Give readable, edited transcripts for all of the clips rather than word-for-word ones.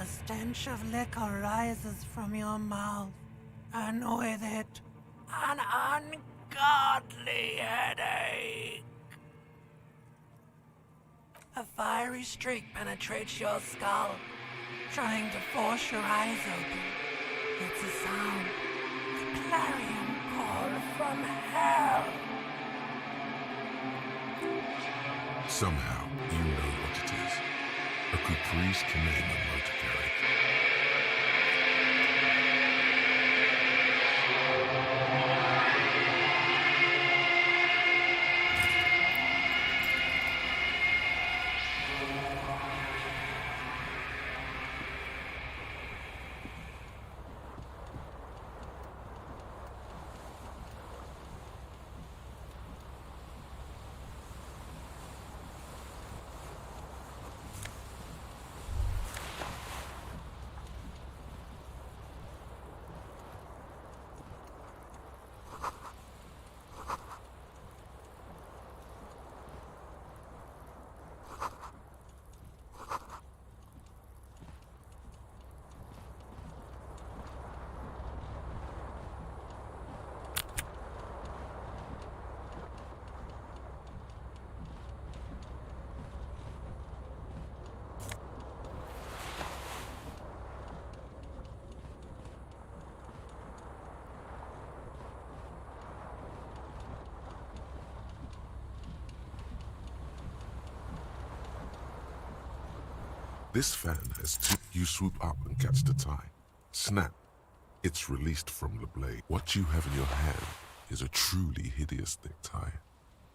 The stench of liquor rises from your mouth, and with it, an ungodly headache. A fiery streak penetrates your skull, trying to force your eyes open. It's a sound, a clarion call from hell. Somehow, you know what it is. A caprice can name a motor carriage. This fan has two. You swoop up and catch the tie. Snap. It's released from the blade. What you have in your hand is a truly hideous thick tie.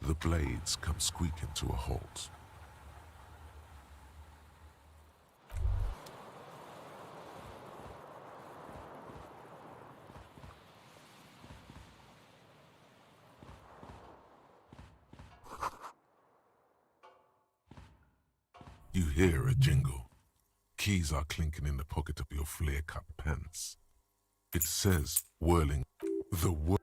The blades come squeaking to a halt. You hear a jingle. Keys are clinking in the pocket of your flare-cut pants. It says, whirling, the word.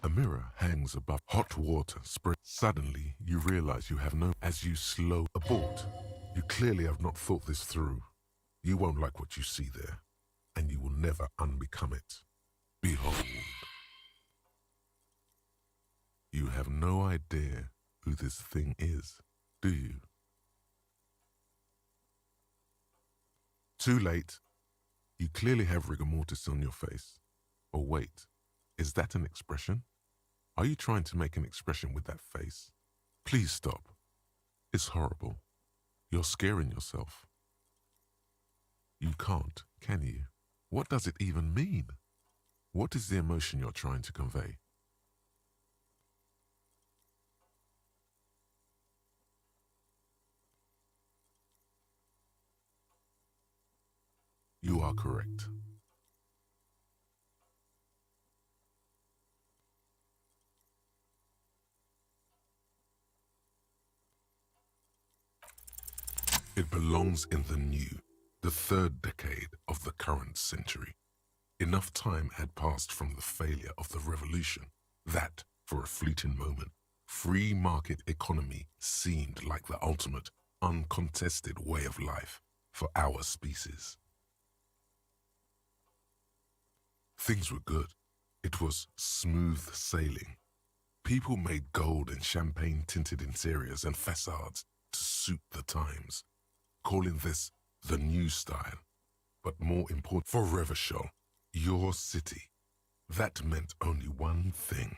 A mirror hangs above. Hot water spray. Suddenly, you realize you have no. As you slow abort, you clearly have not thought this through. You won't like what you see there, and you will never unbecome it. Behold. You have no idea who this thing is, do you? Too late. You clearly have rigor mortis on your face. Oh wait, is that an expression? Are you trying to make an expression with that face? Please stop. It's horrible. You're scaring yourself. You can't, can you? What does it even mean? What is the emotion you're trying to convey? You are correct. It belongs in the new, the third decade of the current century. Enough time had passed from the failure of the revolution that, for a fleeting moment, free market economy seemed like the ultimate, uncontested way of life for our species. Things were good. It was smooth sailing. People made gold and champagne-tinted interiors and facades to suit the times, calling this the new style. But more important, for Revachol, your city, that meant only one thing.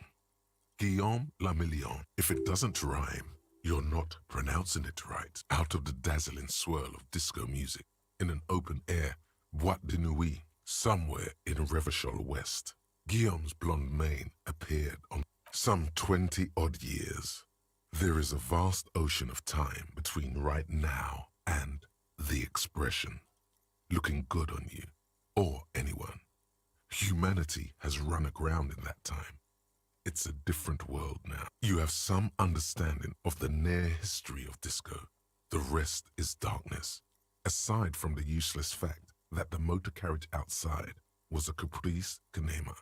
Guillaume la Million. If it doesn't rhyme, you're not pronouncing it right. Out of the dazzling swirl of disco music, in an open-air boîte de nuit, somewhere in Revachol West, Guillaume's blonde mane appeared on some 20-odd years. There is a vast ocean of time between right now and the expression, looking good on you or anyone. Humanity has run aground in that time. It's a different world now. You have some understanding of the near history of disco. The rest is darkness, aside from the useless fact that the motor carriage outside was a caprice canema.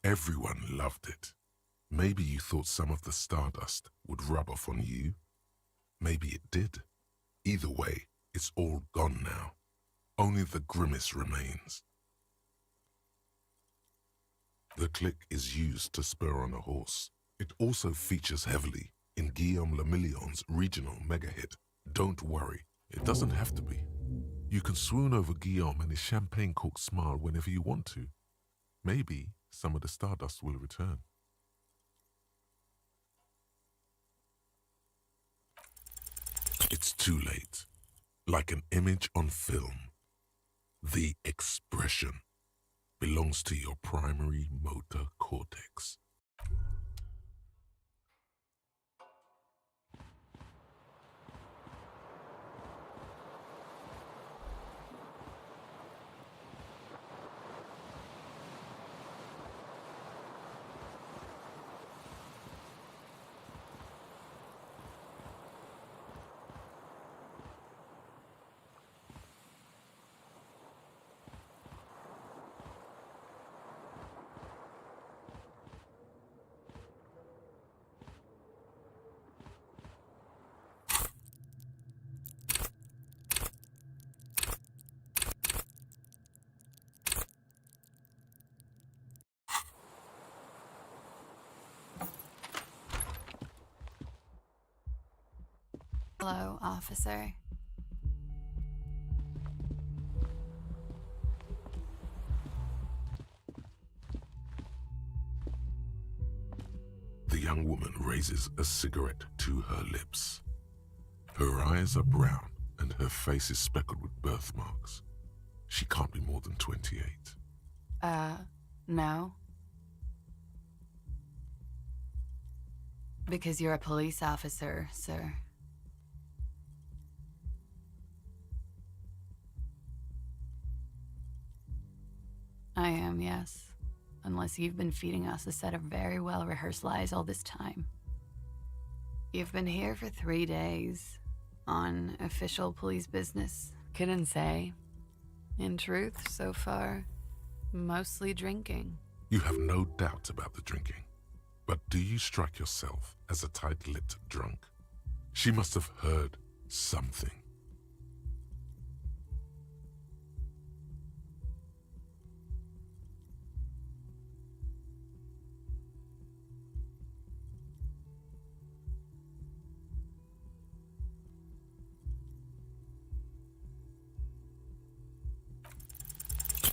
Everyone loved it. Maybe you thought some of the stardust would rub off on you. Maybe it did. Either way, it's all gone now. Only the grimace remains. The click is used to spur on a horse. It also features heavily in Guillaume Lemillion's regional mega hit, Don't Worry. It doesn't have to be. You can swoon over Guillaume and his champagne-corked smile whenever you want to. Maybe some of the stardust will return. It's too late. Like an image on film, the expression belongs to your primary motor cortex. Hello, officer. The young woman raises a cigarette to her lips. Her eyes are brown and her face is speckled with birthmarks. She can't be more than 28. No. Because you're a police officer, sir. I am, yes. Unless you've been feeding us a set of very well-rehearsed lies all this time. You've been here for 3 days, on official police business. Couldn't say. In truth, so far, mostly drinking. You have no doubt about the drinking. But do you strike yourself as a tight-lipped drunk? She must have heard something.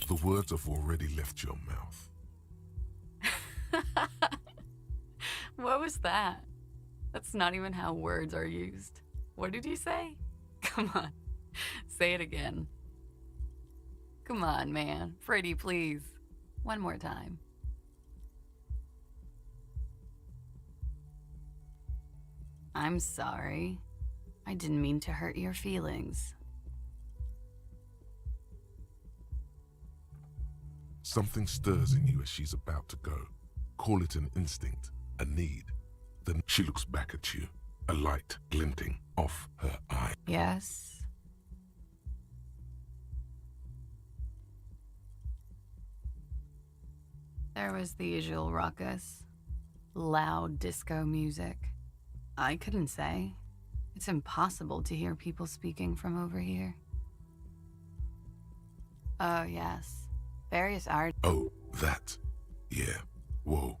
The words have already left your mouth. What was that? That's not even how words are used. What did you say? Come on, say it again. Come on, man. Freddie, please. One more time. I'm sorry. I didn't mean to hurt your feelings. Something stirs in you as she's about to go. Call it an instinct, a need. Then she looks back at you, a light glinting off her eye. Yes? There was the usual ruckus. Loud disco music. I couldn't say. It's impossible to hear people speaking from over here. Oh, yes. Various art. Oh, that. Yeah. Whoa.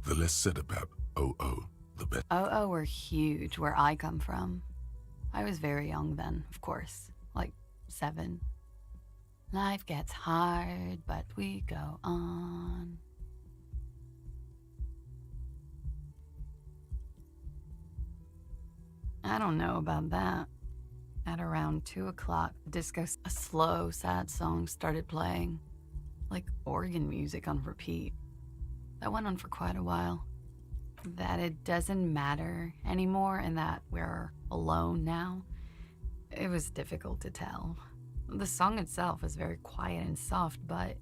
The less said about OO, the better. OO were huge where I come from. I was very young then, of course. Like 7. Life gets hard, but we go on. I don't know about that. At around 2 o'clock, the disco, a slow, sad song started playing, like organ music on repeat. That went on for quite a while. That it doesn't matter anymore and that we're alone now, it was difficult to tell. The song itself was very quiet and soft, but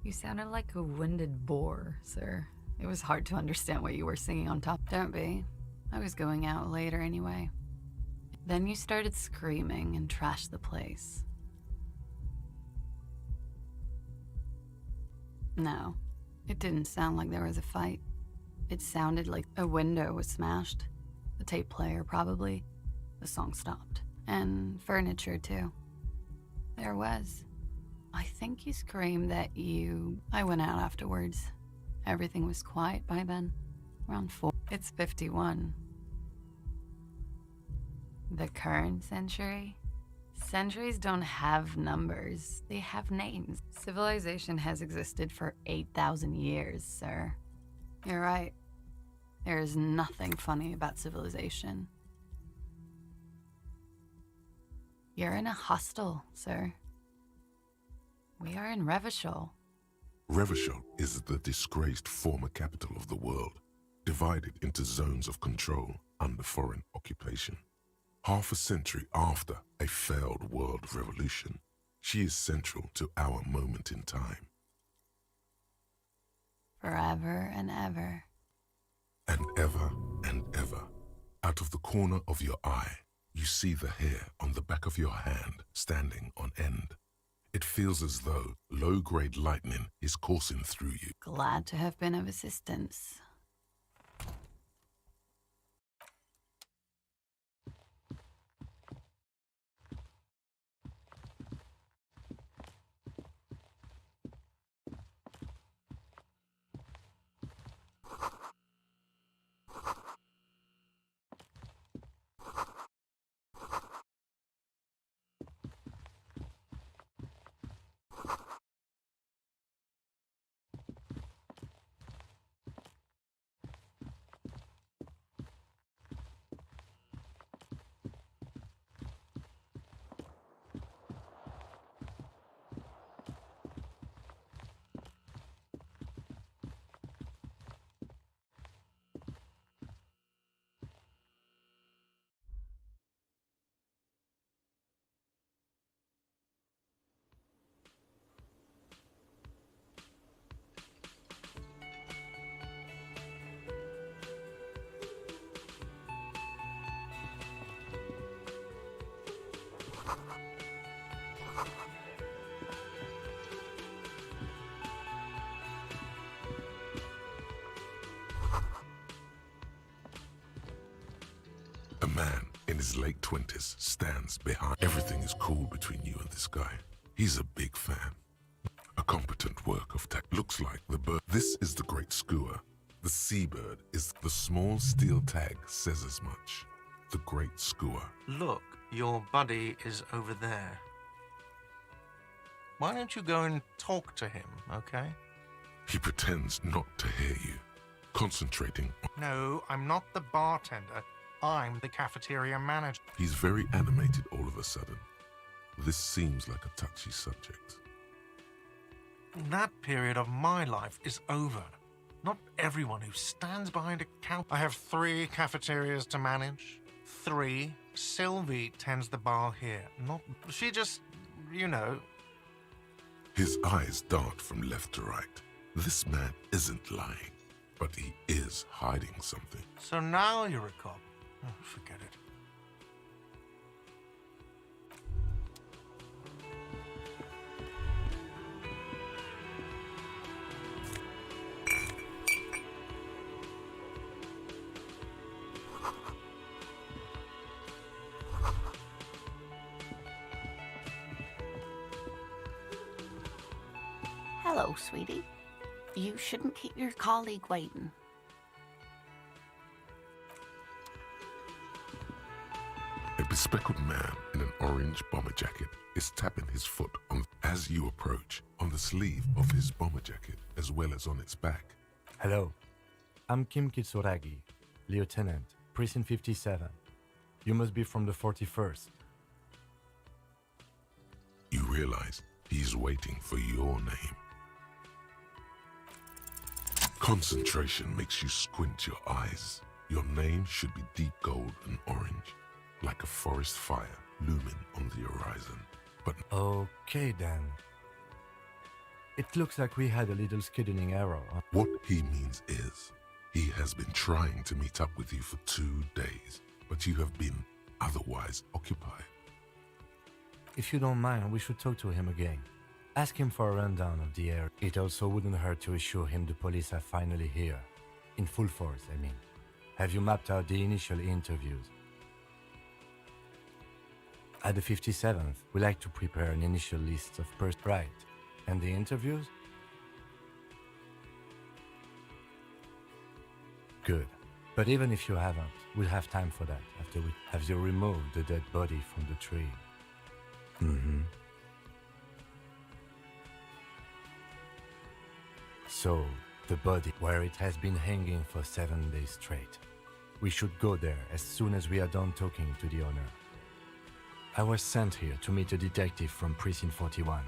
you sounded like a winded boar, sir. It was hard to understand what you were singing on top. Don't be. I was going out later anyway. Then you started screaming and trashed the place. No, it didn't sound like there was a fight. It sounded like a window was smashed. The tape player, probably. The song stopped. And furniture, too. There was. I think you screamed that you... I went out afterwards. Everything was quiet by then. Around 4. It's 51. The current century? Centuries don't have numbers. They have names. Civilization has existed for 8,000 years, sir. You're right. There is nothing funny about civilization. You're in a hostel, sir. We are in Revachol. Revachol is the disgraced former capital of the world, divided into zones of control under foreign occupation. Half a century after a failed world revolution, she is central to our moment in time. Forever and ever. And ever and ever, out of the corner of your eye, you see the hair on the back of your hand standing on end. It feels as though low-grade lightning is coursing through you. Glad to have been of assistance. A man in his late 20s stands behind. Everything is cool between you and this guy. He's a big fan. A competent work of tech. Looks like the bird. This is the great skua. The seabird is the small steel tag says as much. The great skua. Look, your buddy is over there. Why don't you go and talk to him, okay? He pretends not to hear you, concentrating on... No, I'm not the bartender. I'm the cafeteria manager. He's very animated all of a sudden. This seems like a touchy subject. That period of my life is over. Not everyone who stands behind a counter. I have 3 cafeterias to manage. 3. Sylvie tends the bar here. Not... She just, you know... His eyes dart from left to right. This man isn't lying, but he is hiding something. So now you're a cop. Oh, forget it. Hello, sweetie. You shouldn't keep your colleague waiting. A bespectacled man in an orange bomber jacket is tapping his foot on as you approach on the sleeve of his bomber jacket as well as on its back. Hello, I'm Kim Kitsuragi, Lieutenant, Precinct 57. You must be from the 41st. You realize he's waiting for your name. Concentration makes you squint your eyes. Your name should be deep gold and orange, like a forest fire looming on the horizon. But Okay then. It looks like we had a little scheduling error. what he means is, he has been trying to meet up with you for 2 days, but you have been otherwise occupied. If you don't mind, we should talk to him again. Ask him for a rundown of the area. It also wouldn't hurt to assure him the police are finally here. In full force, I mean. Have you mapped out the initial interviews? At the 57th, we like to prepare an initial list of right. And the interviews? Good. But even if you haven't, we'll have time for that after we have you removed the dead body from the tree. So, the body, where it has been hanging for 7 days straight. We should go there as soon as we are done talking to the owner. I was sent here to meet a detective from Precinct 41.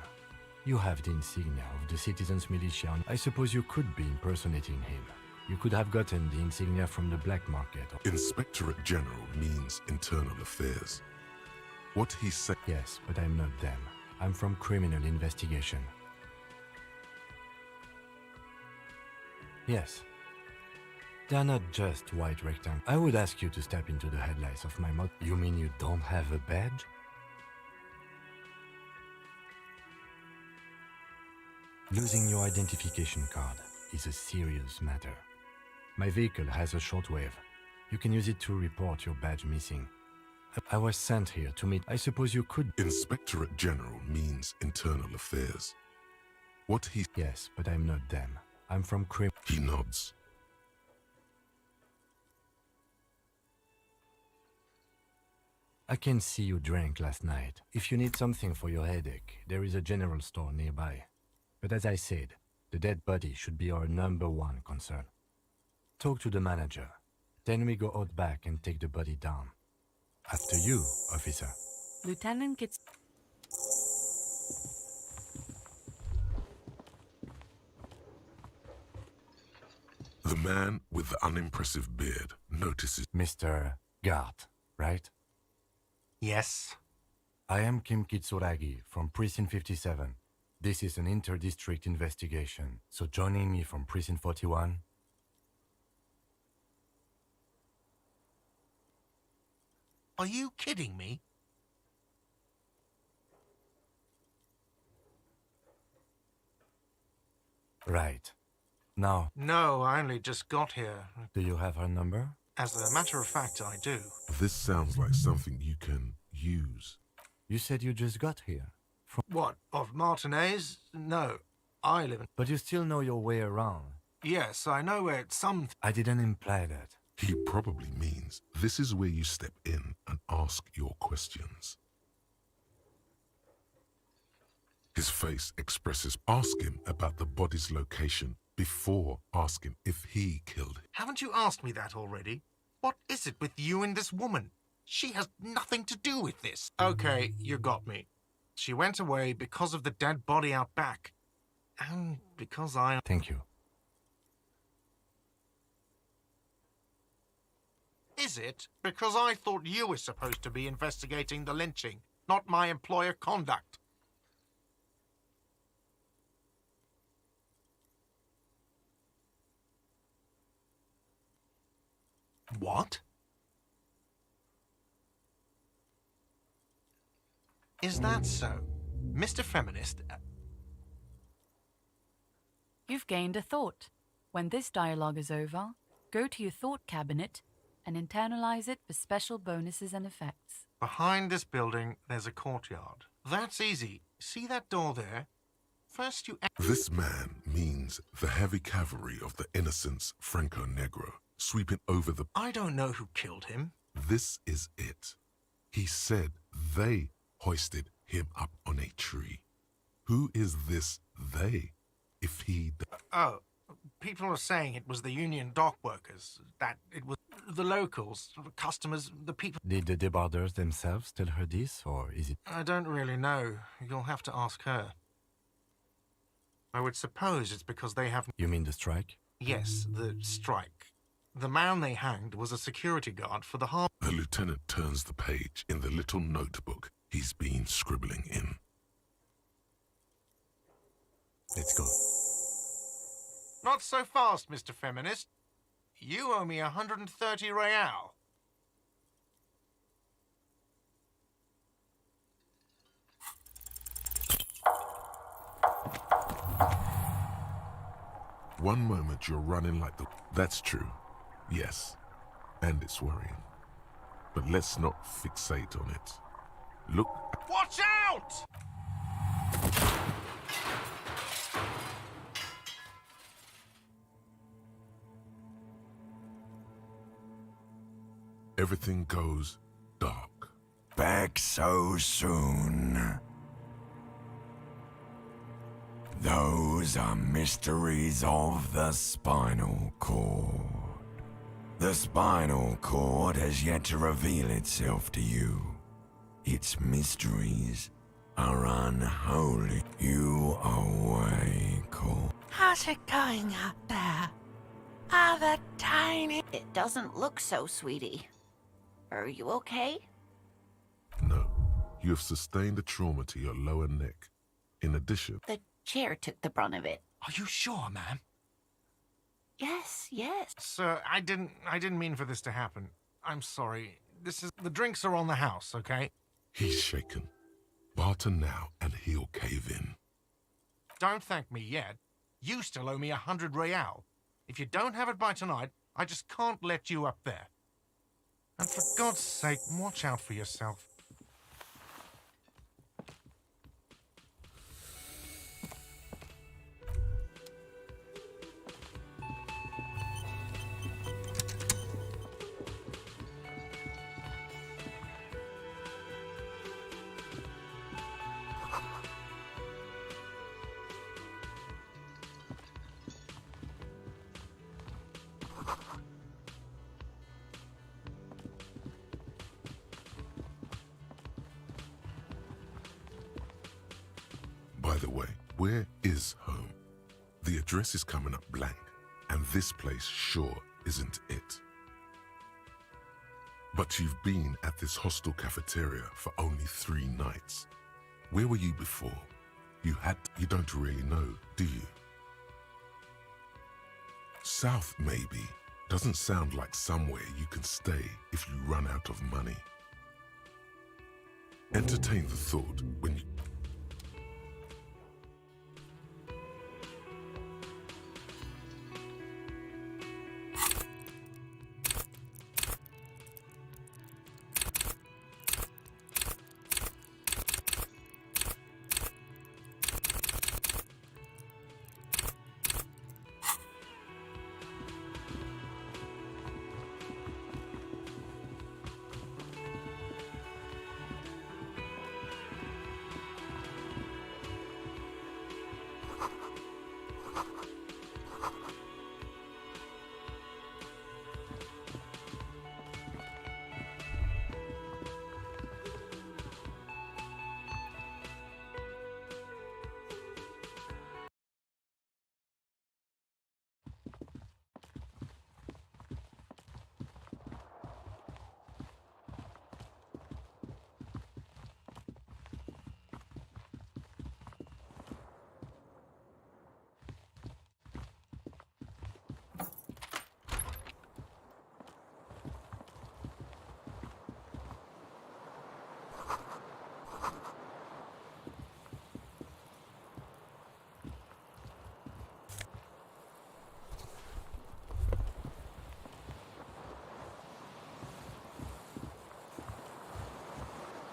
You have the insignia of the Citizens Militia. I suppose you could be impersonating him. You could have gotten the insignia from the black market. Inspectorate General means internal affairs. What he said. Yes, but I'm not them. I'm from criminal investigation. Yes. They're not just white rectangles. I would ask you to step into the headlights of my motor. You mean you don't have a badge? Losing your identification card is a serious matter. My vehicle has a shortwave. You can use it to report your badge missing. I was sent here to meet. I suppose you could. Inspectorate General means internal affairs. What he. Yes, but I'm not them. I'm from He nods. I can see you drank last night. If you need something for your headache, there is a general store nearby. But as I said, the dead body should be our #1 concern. Talk to the manager. Then we go out back and take the body down. After you, officer. Lieutenant gets... The man with the unimpressive beard notices. Mr. Gart, right? Yes. I am Kim Kitsuragi from Precinct 57. This is an inter-district investigation, so joining me from Precinct 41... Are you kidding me? Right. Now, No, I only just got here. do you have her number? As a matter of fact, I do. This sounds like something you can use. You said you just got here. What, of Martinez? No, I live in... But you still know your way around. Yes, I know where some... I didn't imply that. He probably means this is where you step in and ask your questions. His face expresses ask him about the body's location before asking if he killed him. Haven't you asked me that already? What is it with you and this woman? She has nothing to do with this. Okay, you got me. She went away because of the dead body out back. And because I... Thank you. Is it? Because I thought you were supposed to be investigating the lynching, not my employer conduct. What? Is that so? Mr. Feminist... You've gained a thought. When this dialogue is over, go to your thought cabinet and internalize it for special bonuses and effects. Behind this building, there's a courtyard. That's easy. See that door there? First you... This man means the heavy cavalry of the innocents Franco Negro, sweeping over the... I don't know who killed him. This is it. He said they hoisted him up on a tree. Who is this they, if he... Oh, people are saying it was the union dock workers, that it was the locals, the customers, the people... Did the debarders themselves tell her this, or is it... I don't really know. You'll have to ask her. I would suppose it's because they have... You mean the strike? Yes, the strike. The man they hanged was a security guard for the harbor. The lieutenant turns the page in the little notebook he's been scribbling in. Let's go. Not so fast, Mr. Feminist. You owe me 130 real. One moment you're running like the... That's true. Yes. And it's worrying. But let's not fixate on it. Look... Watch out! Everything goes dark. Back so soon. Those are mysteries of the spinal cord. The spinal cord has yet to reveal itself to you. Its mysteries are unholy. You awake. How's it going out there? Ah, that tiny... It doesn't look so, sweetie. Are you okay? No. You have sustained a trauma to your lower neck. In addition... The chair took the brunt of it. Are you sure, ma'am? Yes, yes. Sir, I didn't mean for this to happen. I'm sorry. The drinks are on the house, okay? He's shaken. Barter now and he'll cave in. Don't thank me yet. You still owe me 100 real. If you don't have it by tonight, I just can't let you up there. And for God's sake, watch out for yourself. By the way, where is home? The address is coming up blank, and this place sure isn't it. But you've been at this hostel cafeteria for only 3 nights. Where were you before? You don't really know, do you? South, maybe. Doesn't sound like somewhere you can stay if you run out of money. Entertain the thought when you...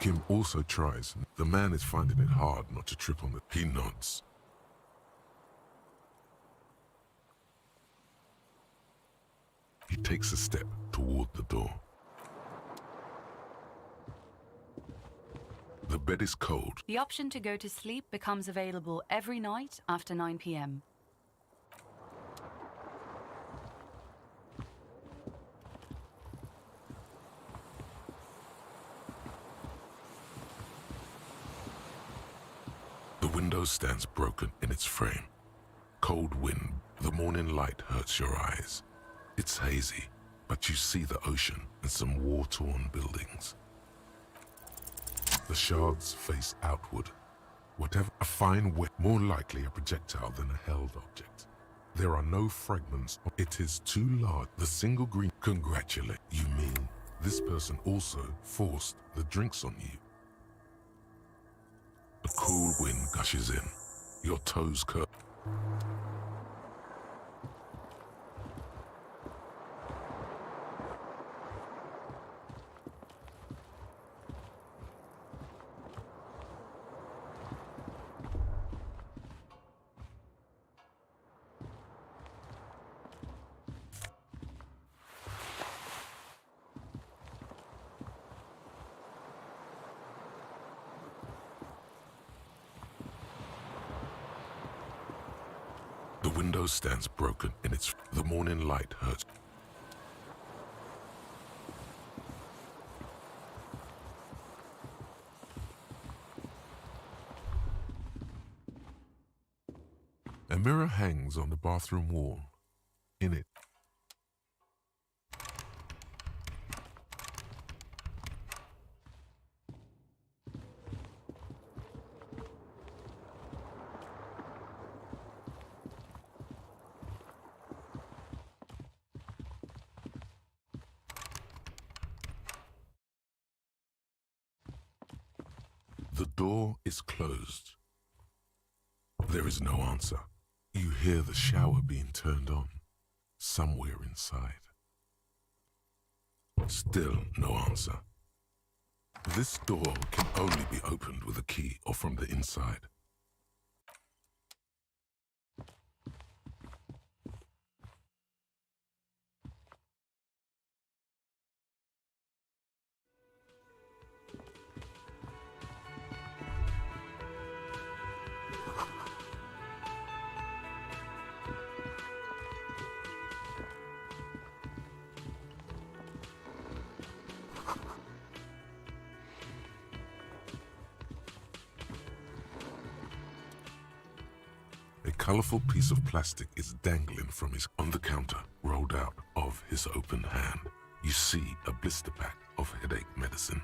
Kim also tries. The man is finding it hard not to trip on the... He nods. He takes a step toward the door. The bed is cold. The option to go to sleep becomes available every night after 9 p.m. The window stands broken in its frame. Cold wind, the morning light hurts your eyes. It's hazy, but you see the ocean and some war-torn buildings. The shards face outward. Whatever, a fine wet, more likely a projectile than a held object. There are no fragments. It is too large. The single green, congratulate. You mean this person also forced the drinks on you? A cool wind gushes in. Your toes curl. The window stands broken in its... The morning light hurts. A mirror hangs on the bathroom wall. In it, the door is closed. There is no answer. You hear the shower being turned on, somewhere inside. Still no answer. This door can only be opened with a key or from the inside. A colourful piece of plastic is dangling from his on the counter, rolled out of his open hand. You see a blister pack of headache medicine.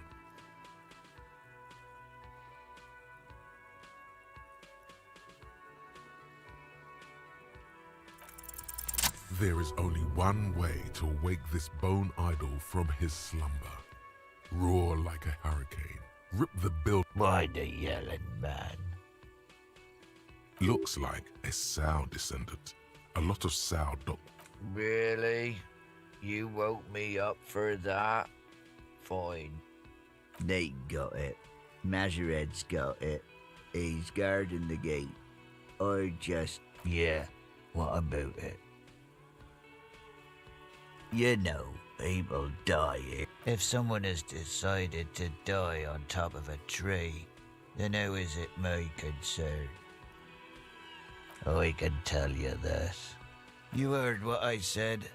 There is only one way to wake this bone idol from his slumber. Roar like a hurricane. Rip the build. Why the yelling, man? Looks like a sow descendant. A lot of sow dog. Really? You woke me up for that? Fine. They got it. Majoret's got it. He's guarding the gate. I just... Yeah, what about it? You know, people die here. If someone has decided to die on top of a tree, then how is it my concern? I can tell you this. You heard what I said?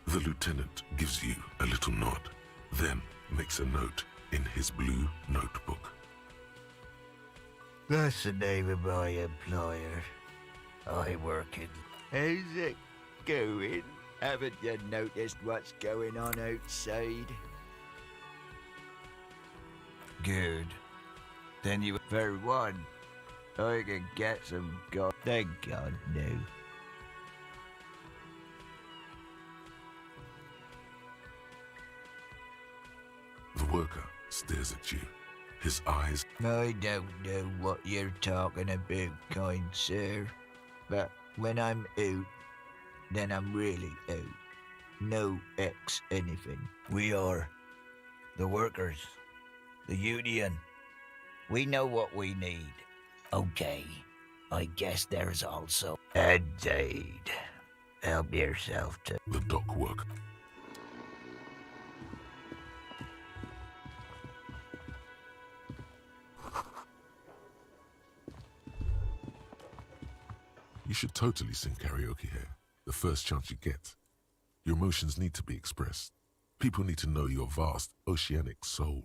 The lieutenant gives you a little nod, then makes a note in his blue notebook. That's the name of my employer. I work in... How's it going? Haven't you noticed what's going on outside? Good. Then you... For one, I can get some God. Thank God, no. The worker stares at you, his eyes. I don't know what you're talking about, kind sir. But when I'm out, then I'm really out. No X anything. We are the workers, the union. We know what we need. Okay, I guess there's also... Indeed. Help yourself to... The dock work. You should totally sing karaoke here, the first chance you get. Your emotions need to be expressed. People need to know your vast, oceanic soul.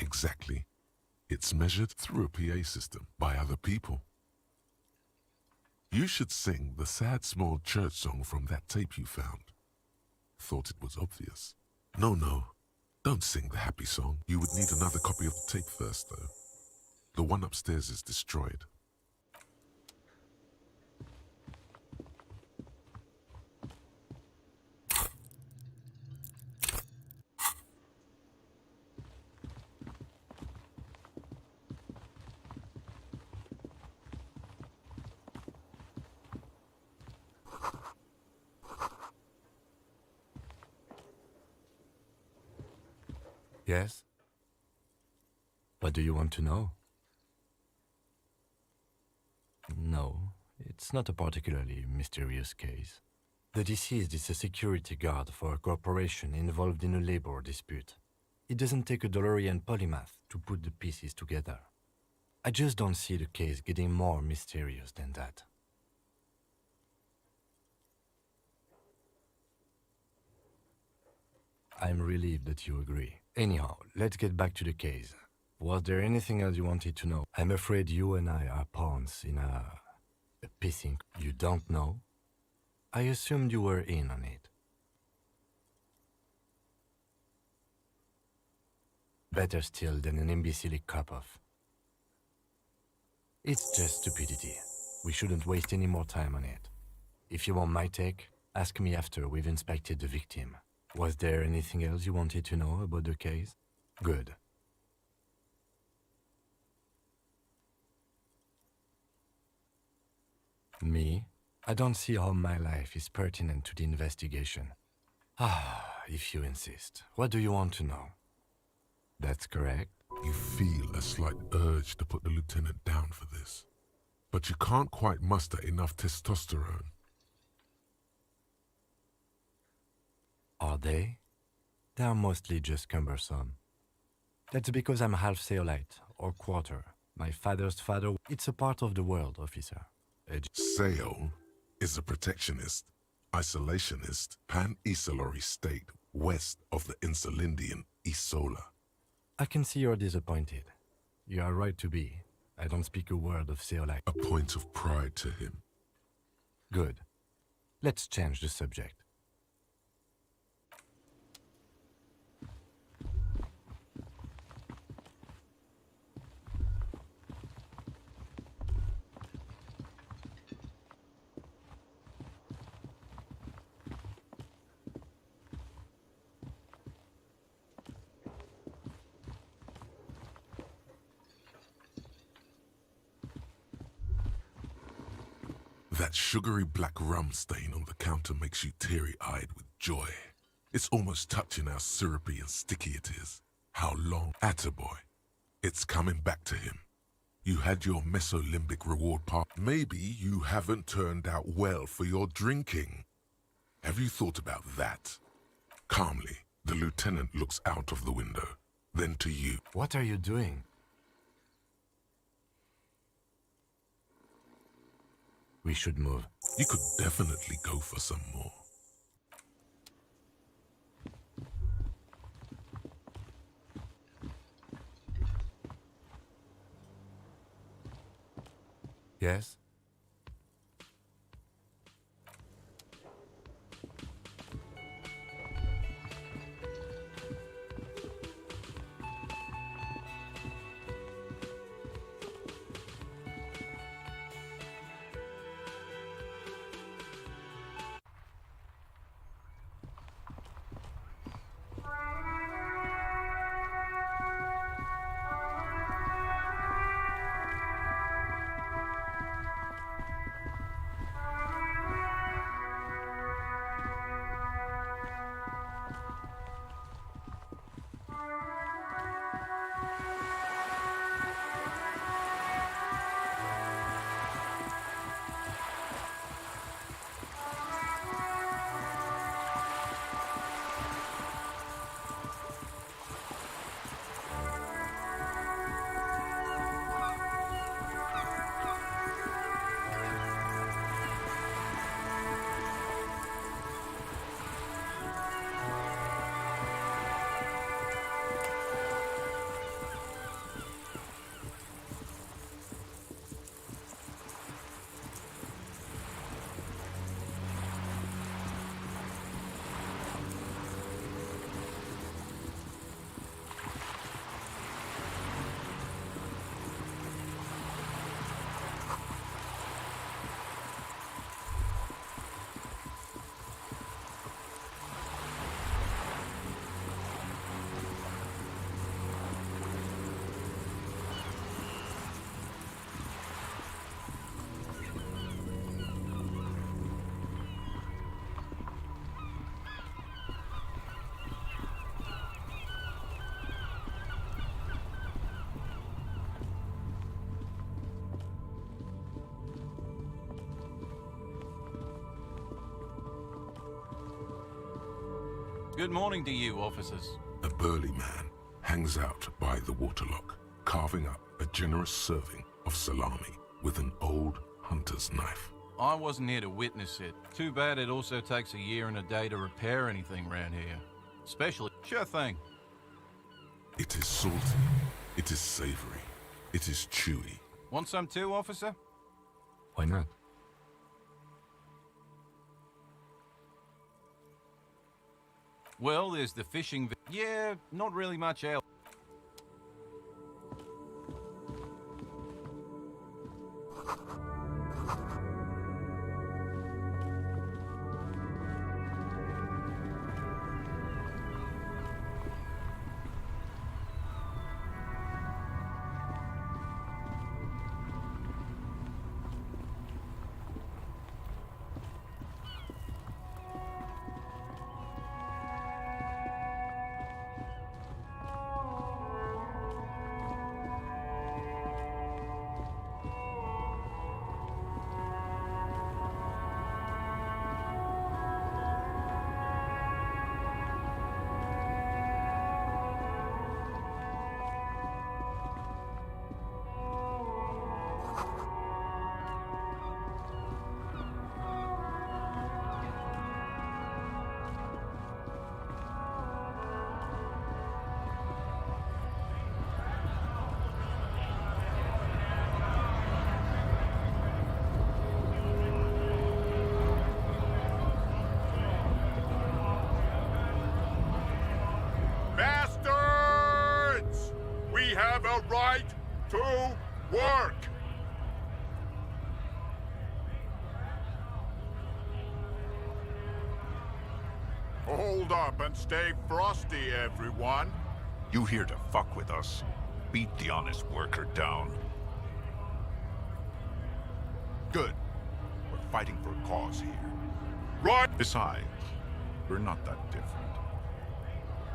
Exactly. It's measured through a PA system by other people. You should sing the sad small church song from that tape you found. Thought it was obvious. No, don't sing the happy song. You would need another copy of the tape first, though. The one upstairs is destroyed. Yes? What do you want to know? No, it's not a particularly mysterious case. The deceased is a security guard for a corporation involved in a labor dispute. It doesn't take a DeLorean polymath to put the pieces together. I just don't see the case getting more mysterious than that. I'm relieved that you agree. Anyhow, let's get back to the case. Was there anything else you wanted to know? I'm afraid you and I are pawns in a pissing. You don't know? I assumed you were in on it. Better still than an imbecile cop-off. It's just stupidity. We shouldn't waste any more time on it. If you want my take, ask me after we've inspected the victim. Was there anything else you wanted to know about the case? Good. Me? I don't see how my life is pertinent to the investigation. If you insist. What do you want to know? That's correct. You feel a slight urge to put the lieutenant down for this, but you can't quite muster enough testosterone. Are they? They are mostly just cumbersome. That's because I'm half Seolite, or quarter. My father's father. It's a part of the world, officer. Seol is a protectionist, isolationist, pan-Isolari state west of the Insulindian Isola. I can see you're disappointed. You are right to be. I don't speak a word of Seolite. A point of pride to him. Good. Let's change the subject. That sugary black rum stain on the counter makes you teary-eyed with joy. It's almost touching how syrupy and sticky it is. How long? Attaboy. It's coming back to him. You had your mesolimbic reward part. Maybe you haven't turned out well for your drinking. Have you thought about that? Calmly, the lieutenant looks out of the window, then to you. What are you doing? We should move. You could definitely go for some more. Yes? Good morning to you, officers. A burly man hangs out by the waterlock, carving up a generous serving of salami with an old hunter's knife. I wasn't here to witness it. Too bad it also takes a year and a day to repair anything around here. Especially... Sure thing. It is salty. It is savory. It is chewy. Want some too, officer? Why not? Well, there's the fishing... Yeah, not really much else. Bastards! We have a right to work! Hold up and stay frosty, everyone. You here to fuck with us? Beat the honest worker down. Good. We're fighting for a cause here. Right! Besides, we're not that different.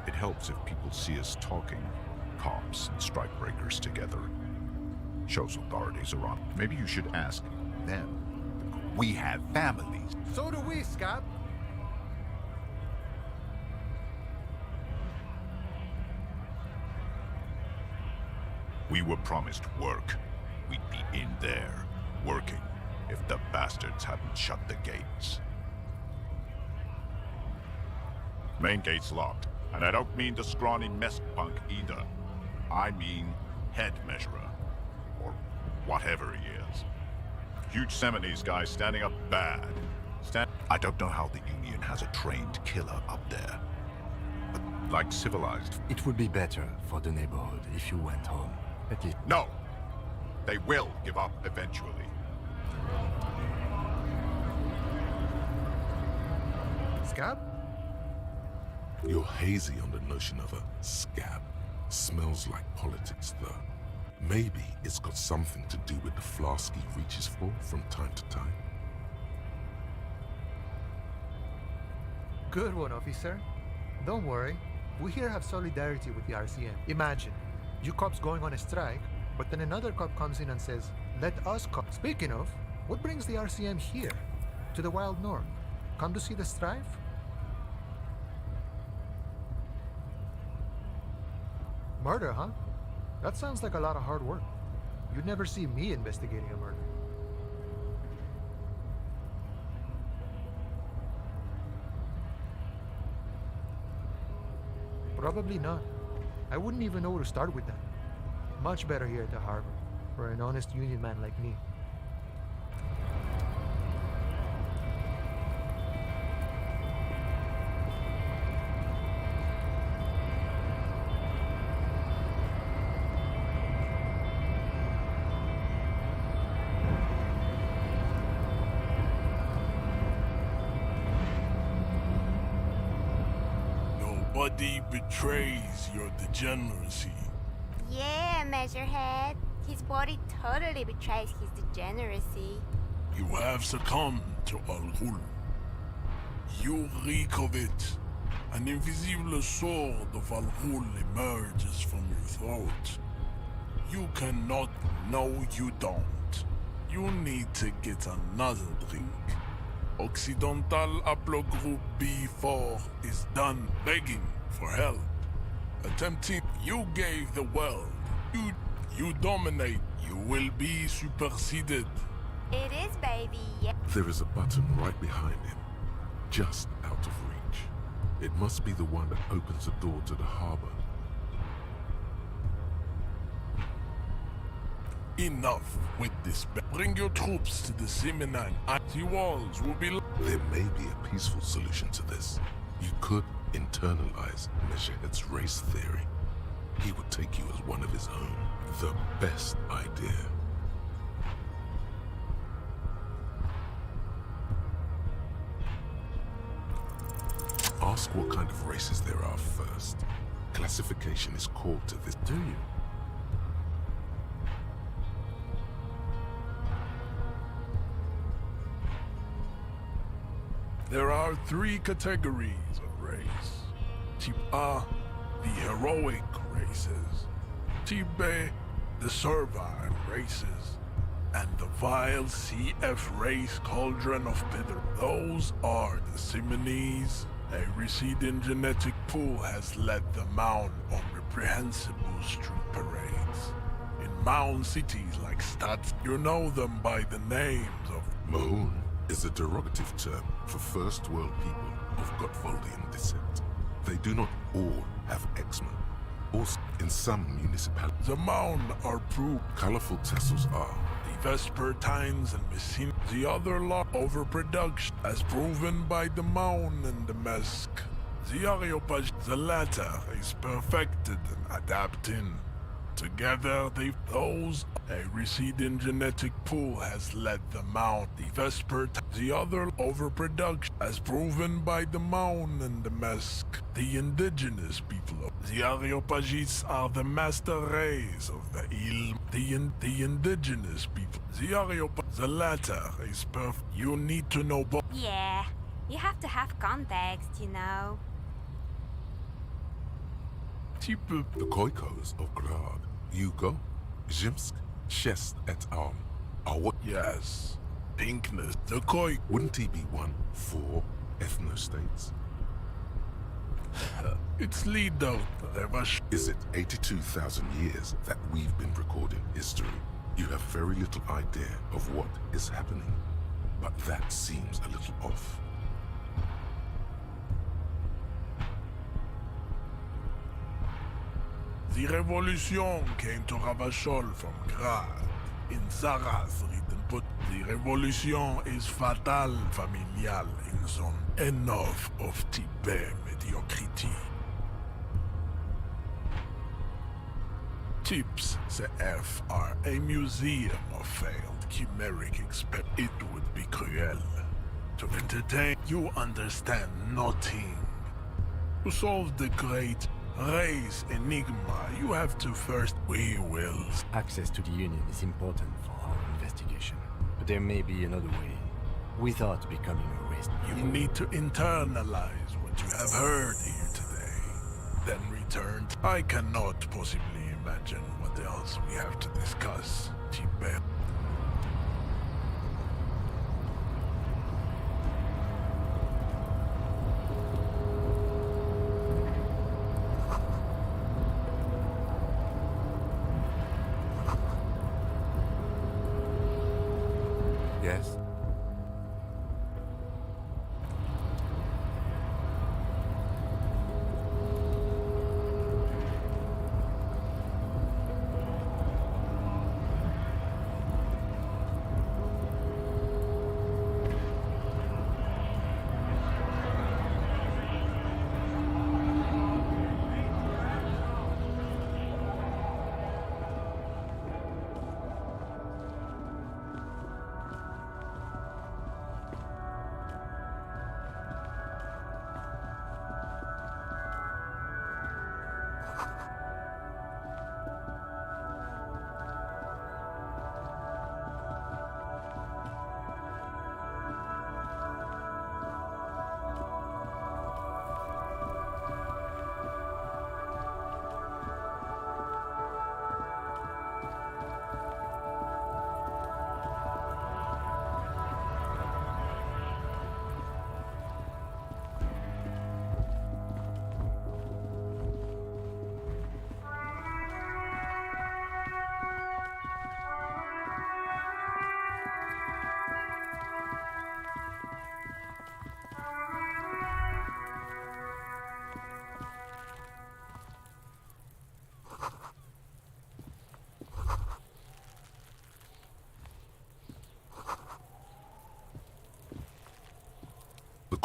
It helps if people see us talking, cops and strikebreakers together. Shows authorities are on. Maybe you should ask them. We have families. So do we, Scott. We were promised work. We'd be in there, working, if the bastards hadn't shut the gates. Main gate's locked, and I don't mean the scrawny mess punk either. I mean head measurer, or whatever he is. Huge Seminese guy standing up bad. I don't know how the Union has a trained killer up there, but like civilized. It would be better for the neighborhood if you went home. At least. No! They will give up eventually. Scab? You're hazy on the notion of a scab. Smells like politics, though. Maybe it's got something to do with the flask he reaches for from time to time. Good one, officer. Don't worry. We here have solidarity with the RCM. Imagine, you cops going on a strike, but then another cop comes in and says, let us cop. Speaking of, what brings the RCM here? To the wild north? Come to see the strife? Murder, huh? That sounds like a lot of hard work. You'd never see me investigating a murder. Probably not. I wouldn't even know where to start with that. Much better here at the harbor, for an honest union man like me. Nobody betrays your degeneracy. Yeah, Measurehead. His body totally betrays his degeneracy. You have succumbed to Al-Ghul. You reek of it. An invisible sword of Al-Ghul emerges from your throat. You cannot. No, you don't. You need to get another drink. Occidental Haplogroup B4 is done begging for help. Attempting, you gave the world. You dominate. You will be superseded. It is, baby. Yeah. There is a button right behind him, just out of reach. It must be the one that opens the door to the harbor. Enough with this. Bring your troops to the Sininho. The walls will be... There may be a peaceful solution to this. You could internalize Measurehead's race theory. He would take you as one of his own. The best idea. Ask what kind of races there are first. Classification is core to this. Do you? There are 3 categories of race. Type A, the heroic races. Type B, the servile races. And the vile CF race cauldron of Pedro. Those are the Simonese. A receding genetic pool has led them out on reprehensible street parades. In mound cities like Stats, you know them by the names of Mahun is a derogative term for first world people of Gotvaldian descent. They do not all have eczema. Also, in some municipalities, the mound are proved. Colorful tassels are. The Vespertines and Messina. The other law overproduction, as proven by the mound and the mask. The Areopage, the latter is perfected and adapting. Together, those a receding genetic pool has led them out. The Vesper, the other overproduction, as proven by the mound and the mask. The indigenous people of the Areopagites are the master race of the Ilm. The indigenous people. The Areopag, the latter is perfect. You need to know both. Yeah, you have to have context, you know. The Khoikos of Grad, Yugo, Zhimsk, Shest et al. Are what? Yes. Pinkness. The Khoi. Wouldn't he be one for ethnostates? It's lead out. Is it 82,000 years that we've been recording history? You have very little idea of what is happening, but that seems a little off. The revolution came to Ravachol from Grad. In Saras written put, the revolution is fatal familial in zone. Enough of Tibet mediocrity. Tips CF are a museum of failed chimeric experiment. It would be cruel to entertain. You understand nothing. To solve the great race enigma, you have to first... We will. Access to the Union is important for our investigation, but there may be another way, without becoming a risk. You need to internalize what you have heard here today, then return. I cannot possibly imagine what else we have to discuss, Tibet. Yes?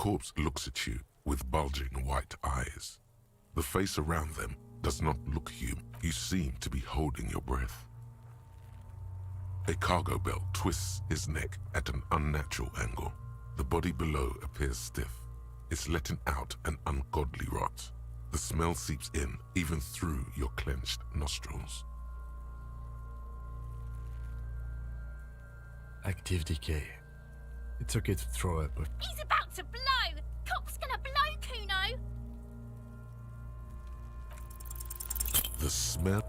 corpse looks at you with bulging white eyes. The face around them does not look human. You seem to be holding your breath. A cargo belt twists his neck at an unnatural angle. The body below appears stiff. It's letting out an ungodly rot. The smell seeps in, even through your clenched nostrils. Active decay. It's okay to throw up. He's about to blow! Cop's gonna blow, Kuno! The smell...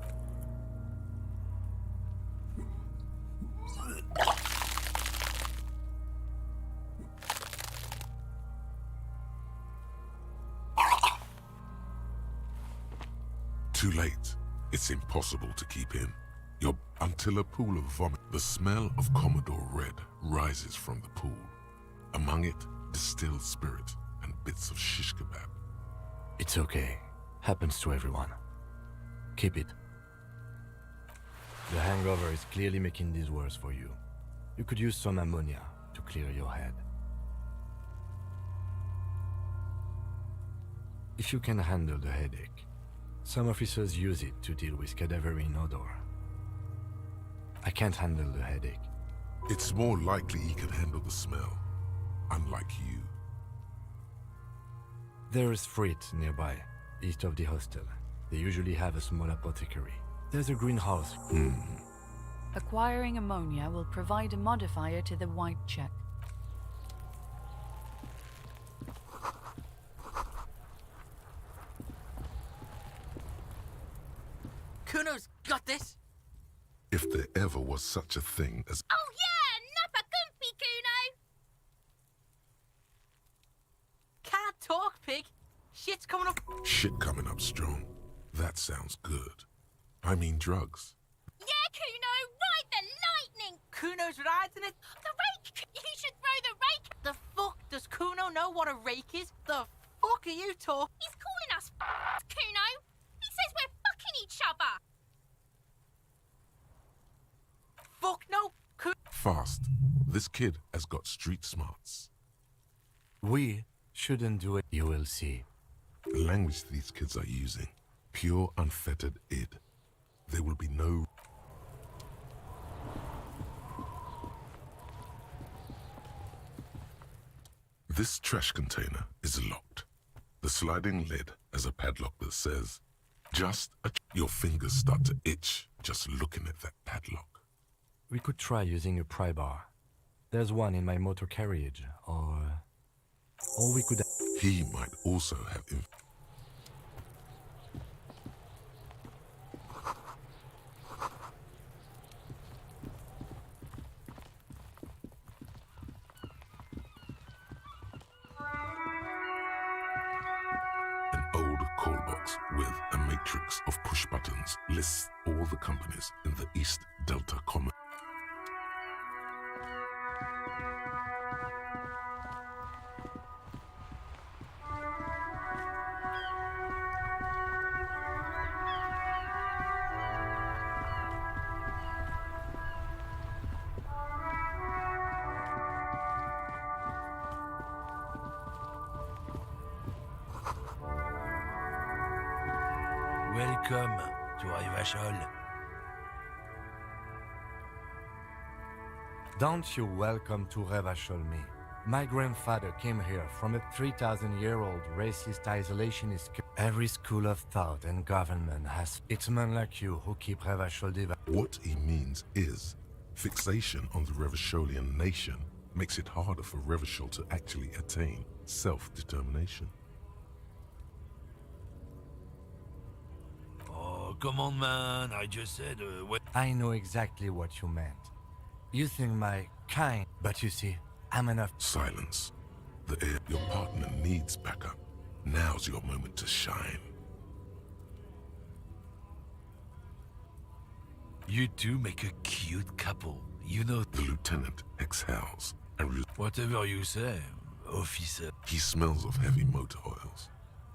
Too late. It's impossible to keep in. Until a pool of vomit. The smell of Commodore Red rises from the pool. Among it, distilled spirit and bits of shish kebab. It's okay. Happens to everyone. Keep it. The hangover is clearly making this worse for you. You could use some ammonia to clear your head. If you can handle the headache, some officers use it to deal with cadaverine odor. I can't handle the headache. It's more likely he can handle the smell, unlike you. There is Frit nearby, east of the hostel. They usually have a small apothecary. There's a greenhouse. Acquiring ammonia will provide a modifier to the white check. Kuno's got this! If there ever was such a thing as... Oh yeah! Nappa Gumpy, Kuno! Can't talk, pig! Shit's coming up! Shit coming up strong. That sounds good. I mean drugs. Yeah, Kuno! Ride the lightning! Kuno's riding it! The rake! You should throw the rake! The fuck does Kuno know what a rake is? The fuck are you talking? He's calling us Kuno! He says we're fucking each other! Fuck no! Fast. This kid has got street smarts. We shouldn't do it. You will see. The language these kids are using. Pure, unfettered id. There will be no... This trash container is locked. The sliding lid has a padlock that says, your fingers start to itch just looking at that padlock. We could try using a pry bar. There's one in my motor carriage, or we could... He might also have... An old call box with a matrix of push buttons lists all the companies in the East Delta Common. Welcome to Revachol. Don't you welcome to Revachol me. My grandfather came here from a 3,000-year-old racist isolationist. Every school of thought and government has... It's men like you who keep Revachol divided. What he means is, fixation on the Revacholian nation makes it harder for Revachol to actually attain self-determination. Oh, come on, man. I just said... what? I know exactly what you meant. You think my kind... But you see, I'm enough... Silence. Your partner needs backup. Now's your moment to shine. You two make a cute couple. You know... The lieutenant exhales and... Whatever you say, officer. He smells of heavy motor oils,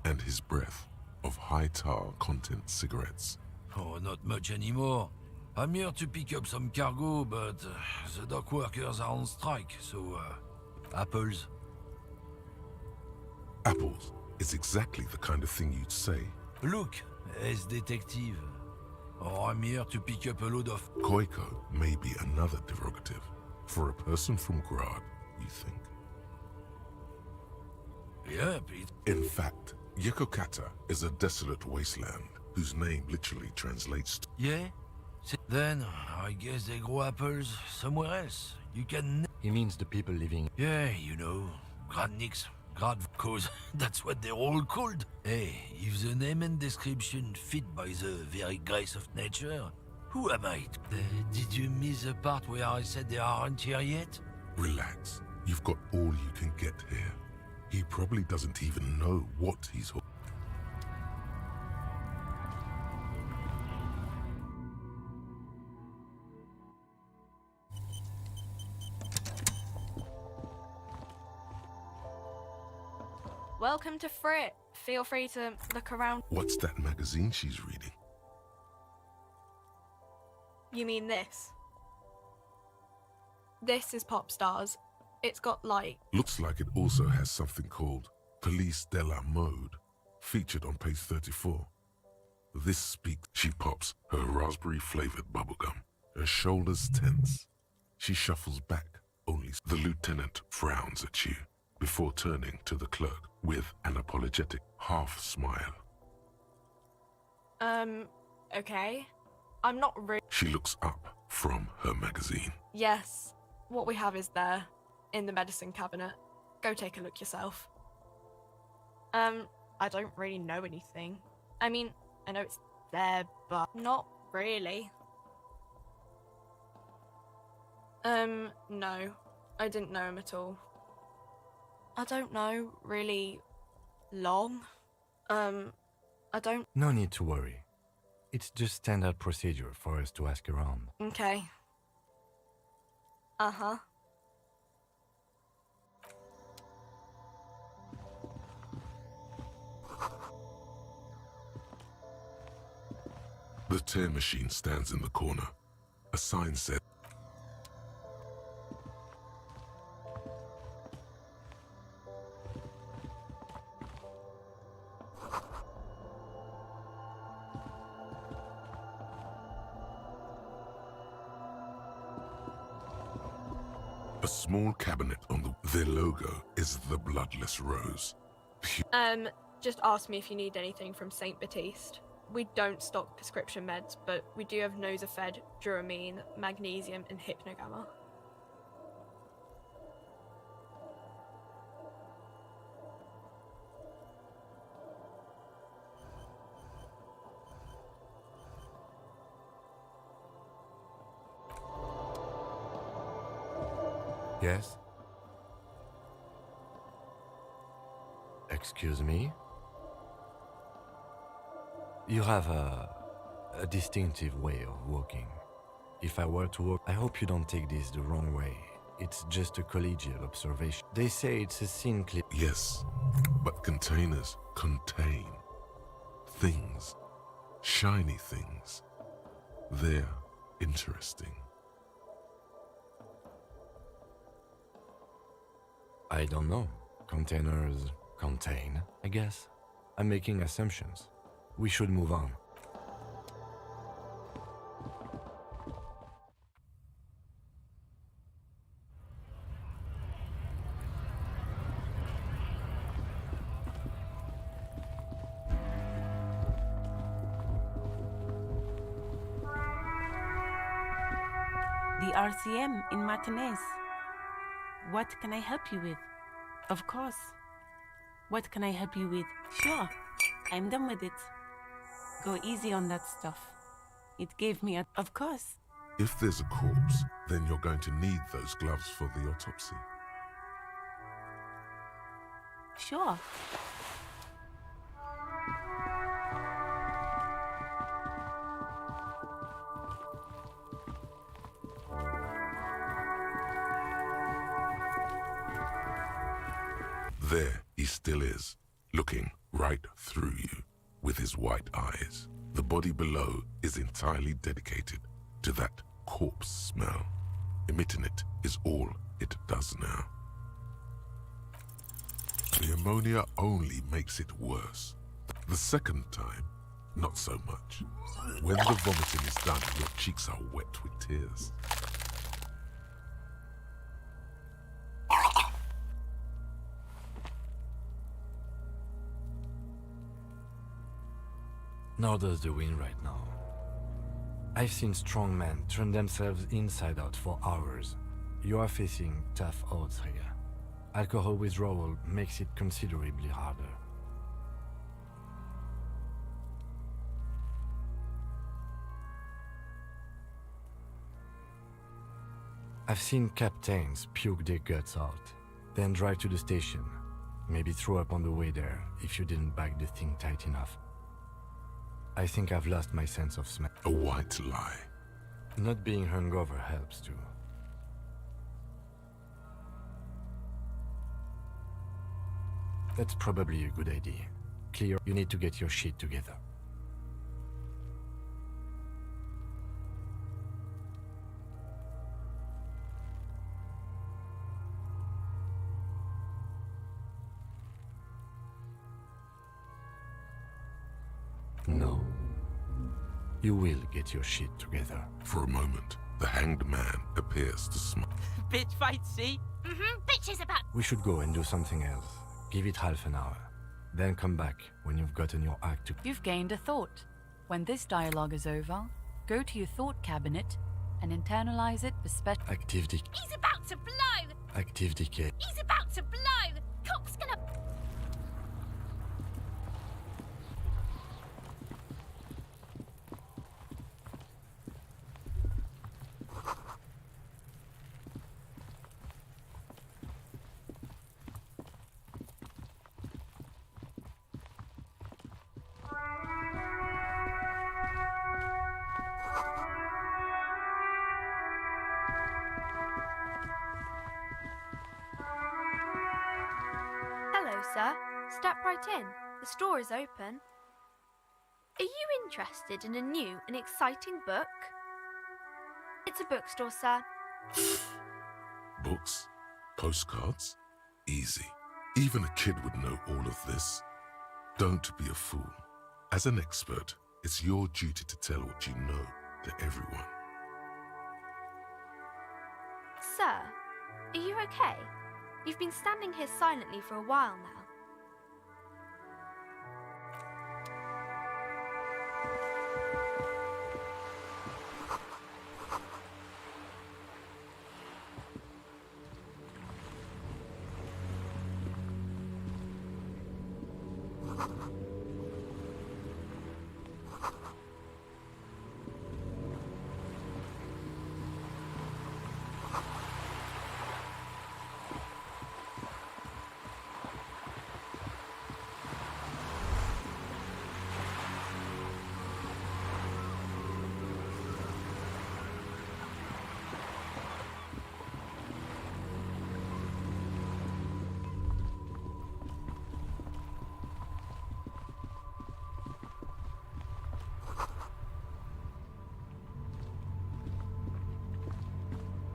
and his breath of high tar content cigarettes. Oh, not much anymore. I'm here to pick up some cargo, but the dock workers are on strike, so apples. Apples is exactly the kind of thing you'd say. Look, as detective. Oh, I'm here to pick up a load of... Koiko may be another derogative. For a person from Grad, you think? Yeah, Pete. In fact, Yekokata is a desolate wasteland whose name literally translates to... Yeah? Then, I guess they grow apples somewhere else. You can... He means the people living... Yeah, you know, Gradniks, Gradvkos, that's what they're all called. Hey, if the name and description fit by the very grace of nature, who am I? Did you miss the part where I said they aren't here yet? Relax. You've got all you can get here. He probably doesn't even know what he's... Welcome to Frit. Feel free to look around. What's that magazine she's reading? You mean this? This is Pop Stars. It's got light. Looks like it also has something called Police de la Mode, featured on page 34. This speaks. She pops her raspberry-flavored bubblegum. Her shoulders tense. She shuffles back, only the lieutenant frowns at you before turning to the clerk with an apologetic half-smile. Okay. I'm not really... She looks up from her magazine. Yes. What we have is there, in the medicine cabinet. Go take a look yourself. I don't really know anything. I mean, I know it's there, but not really. No. I didn't know him at all. I don't know, really long. I don't... No need to worry. It's just standard procedure for us to ask around. Okay. Uh-huh. The tear machine stands in the corner. A sign said, a small cabinet on their logo is the bloodless rose. Just ask me if you need anything from St. Baptiste. We don't stock prescription meds, but we do have Nosafed, Duramine, Magnesium, and Hypnogamma. Yes? Excuse me? You have a distinctive way of walking. If I were to walk, I hope you don't take this the wrong way. It's just a collegial observation. They say it's a scene clip. Yes, but containers contain things, shiny things. They're interesting. I don't know. Containers contain, I guess. I'm making assumptions. We should move on. The RCM in Martinez. What can I help you with? Of course. What can I help you with? Sure. I'm done with it. Go easy on that stuff. It gave me a... Of course. If there's a corpse, then you're going to need those gloves for the autopsy. Sure. There he still is, looking right through you with his white eyes. The body below is entirely dedicated to that corpse smell. Emitting it is all it does now. The ammonia only makes it worse. The second time, not so much. When the vomiting is done, your cheeks are wet with tears. Nor does the wind right now. I've seen strong men turn themselves inside out for hours. You are facing tough odds here. Alcohol withdrawal makes it considerably harder. I've seen captains puke their guts out, then drive to the station. Maybe throw up on the way there if you didn't bag the thing tight enough. I think I've lost my sense of smell. A white lie. Not being hungover helps too. That's probably a good idea. Clear, you need to get your shit together. No. You will get your shit together. For a moment, the hanged man appears to smile. Bitch fight, see? Bitches about. We should go and do something else. Give it half an hour. Then come back when you've gotten your act together. You've gained a thought. When this dialogue is over, go to your thought cabinet and internalize it for special. Active the. He's about to blow. Active decay. He's about to blow. Cock's gonna. Hello, sir. Step right in. The store is open. Are you interested in a new and exciting book? It's a bookstore, sir. Books? Postcards? Easy. Even a kid would know all of this. Don't be a fool. As an expert, it's your duty to tell what you know to everyone. Sir, are you okay? You've been standing here silently for a while now.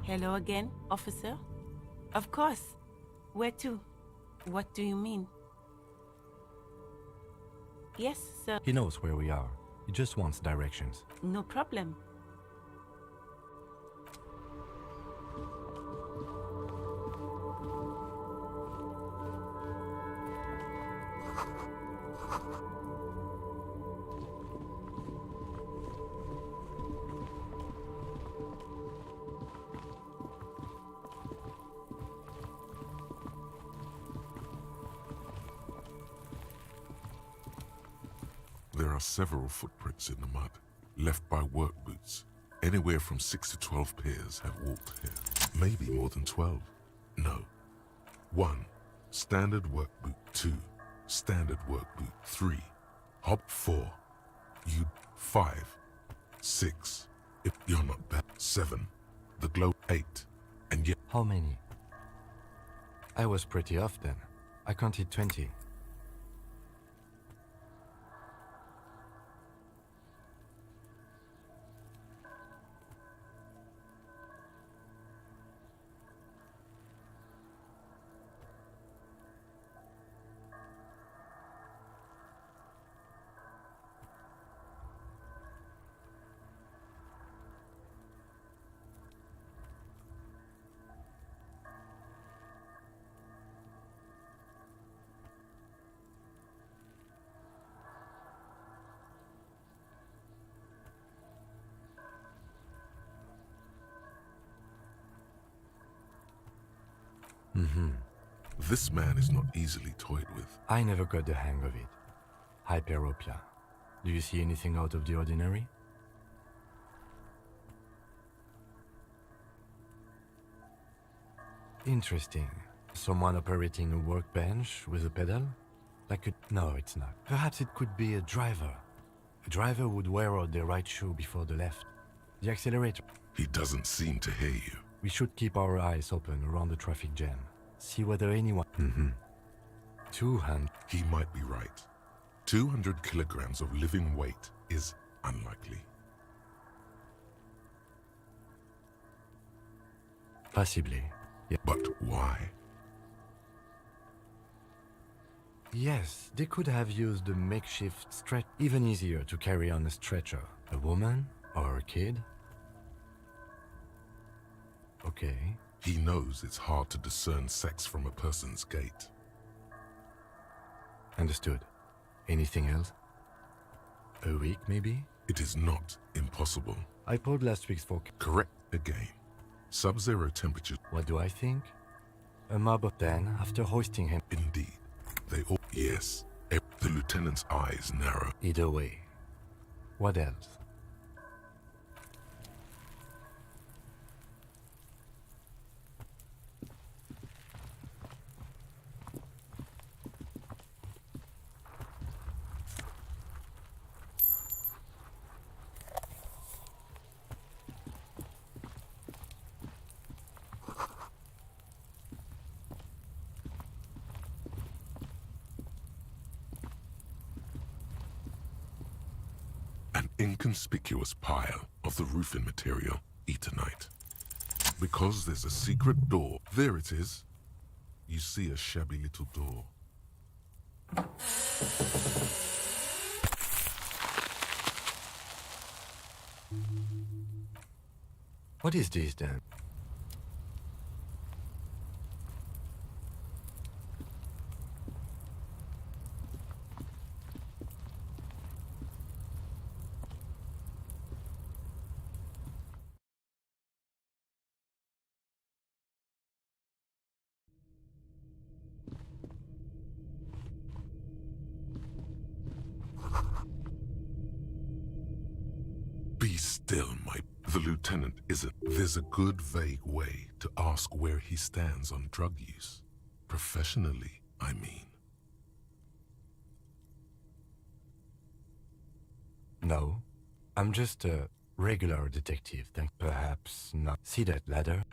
Hello again, officer? Of course. Where to? What do you mean? Yes, sir. He knows where we are. He just wants directions. No problem. There are several footprints in the mud, left by work boots. Anywhere from 6 to 12 pairs have walked here. Maybe more than 12. No. 1. Standard work boot. 2. Standard work boot. 3. Hop 4. You 5. 6. If you're not bad. 7. The glow 8. And yet. How many? I was pretty off then. I counted 20. This man is not easily toyed with. I never got the hang of it. Hyperopia. Do you see anything out of the ordinary? Interesting. Someone operating a workbench with a pedal? No, it's not. Perhaps it could be a driver. A driver would wear out the right shoe before the left. The accelerator. He doesn't seem to hear you. We should keep our eyes open around the traffic jam. See whether anyone... 200. He might be right. 200 kilograms of living weight is unlikely. Possibly. Yeah. But why? Yes, they could have used a makeshift stretch. Even easier to carry on a stretcher. A woman or a kid? Okay. He knows it's hard to discern sex from a person's gait. Understood. Anything else? A week, maybe? It is not impossible. I pulled last week's forecast. Correct again. Sub-zero temperature. What do I think? A mob of 10 after hoisting him. Indeed. They all... Yes. The lieutenant's eyes narrow. Either way. What else? An inconspicuous pile of the roofing material, Eternite. Because there's a secret door. There it is. You see a shabby little door. What is this then? Be still, The lieutenant isn't. There's a good, vague way to ask where he stands on drug use. Professionally, I mean. No. I'm just a regular detective. Perhaps not. See that ladder?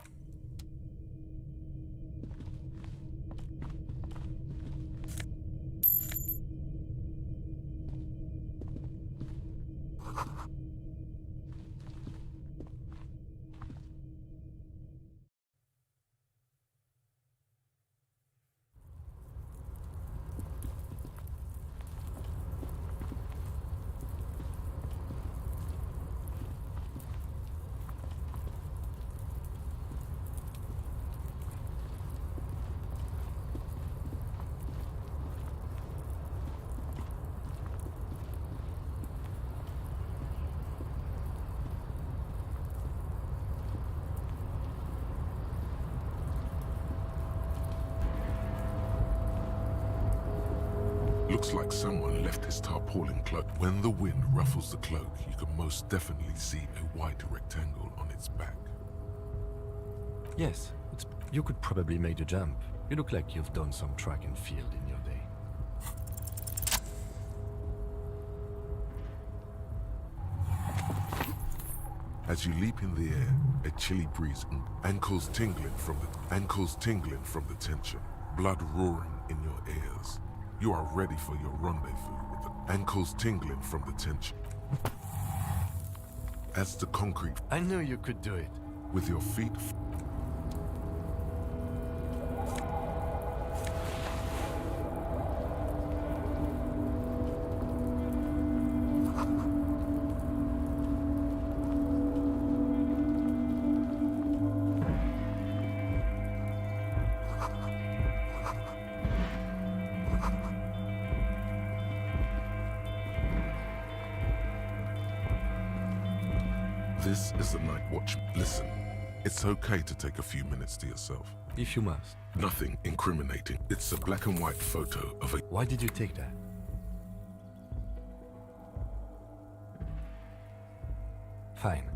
Looks like someone left his tarpaulin cloak. When the wind ruffles the cloak, you can most definitely see a white rectangle on its back. Yes, you could probably make the jump. You look like you've done some track and field in your day. As you leap in the air, a chilly breeze, ankles tingling from the tension, blood roaring in your ears. You are ready for your rendezvous with the ankles tingling from the tension. As the concrete... I knew you could do it. With your feet... This is the night watch. Listen, It's okay to take a few minutes to yourself. If you must. Nothing incriminating. It's a black and white photo of a... Why did you take that? Fine,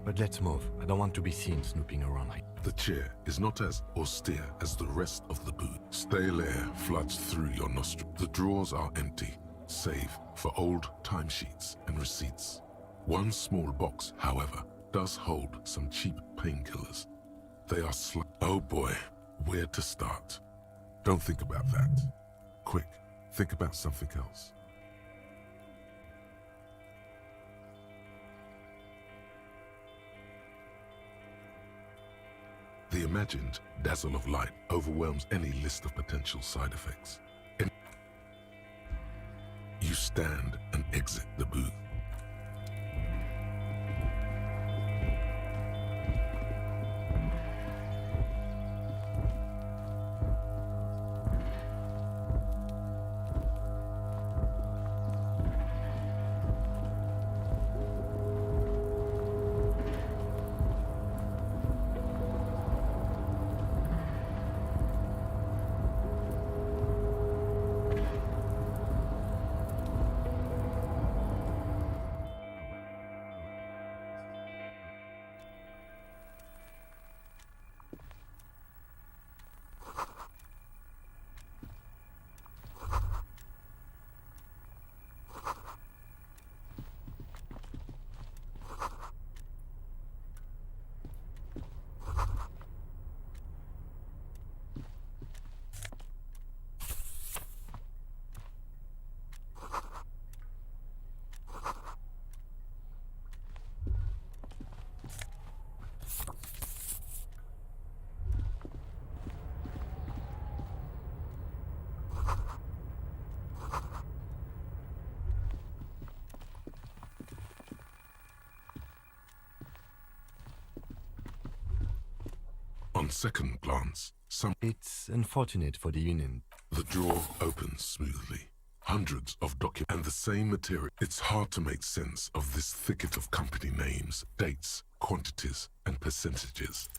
but let's move. I don't want to be seen snooping around here. The chair is not as austere as the rest of the booth. Stale air floods through your nostrils. The drawers are empty, save for old timesheets and receipts. One small box, however, does hold some cheap painkillers. They are oh boy, where to start? Don't think about that. Quick, think about something else. The imagined dazzle of light overwhelms any list of potential side effects. You stand and exit the booth. On second glance, It's unfortunate for the union. The drawer opens smoothly. Hundreds of documents and the same material. It's hard to make sense of this thicket of company names, dates, quantities, and percentages.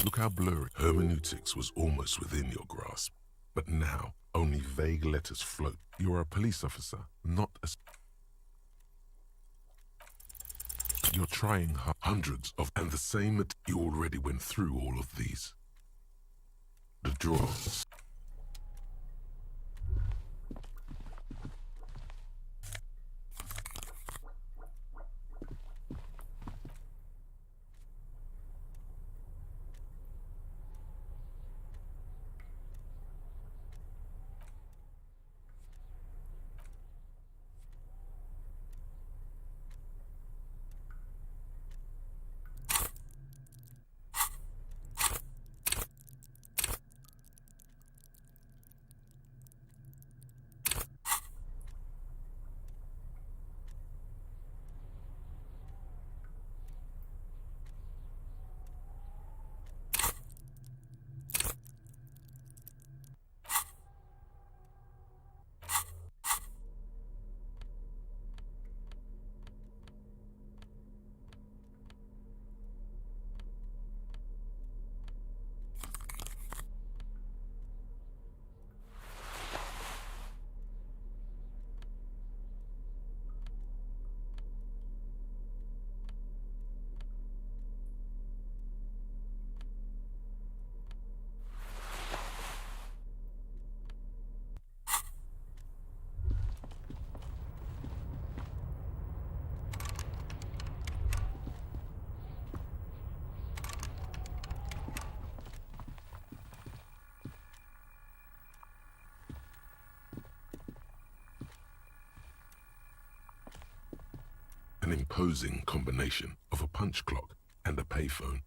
Look how blurry. Hermeneutics was almost within your grasp. But now, only vague letters float. You're a police officer, not a... You're trying hundreds of... And the same... You already went through all of these. The drawer... An imposing combination of a punch clock and a payphone.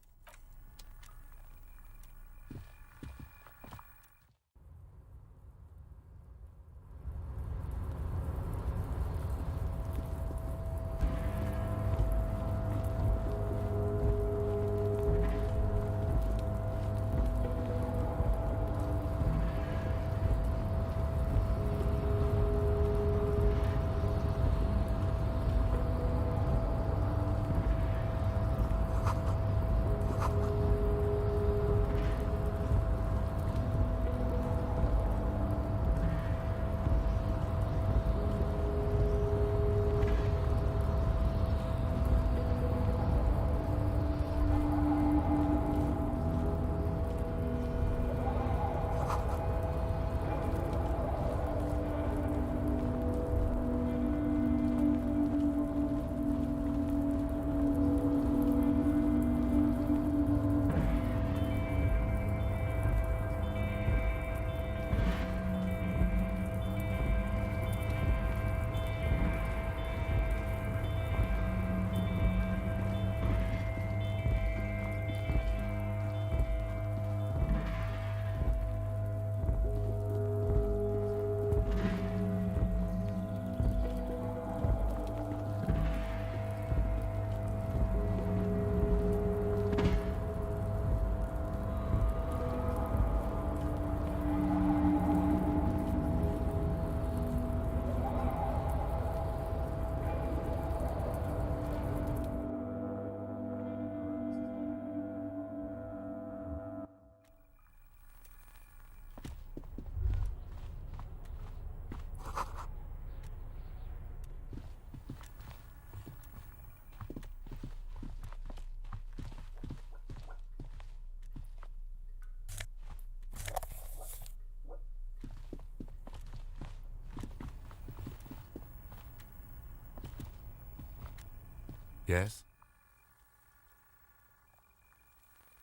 Yes?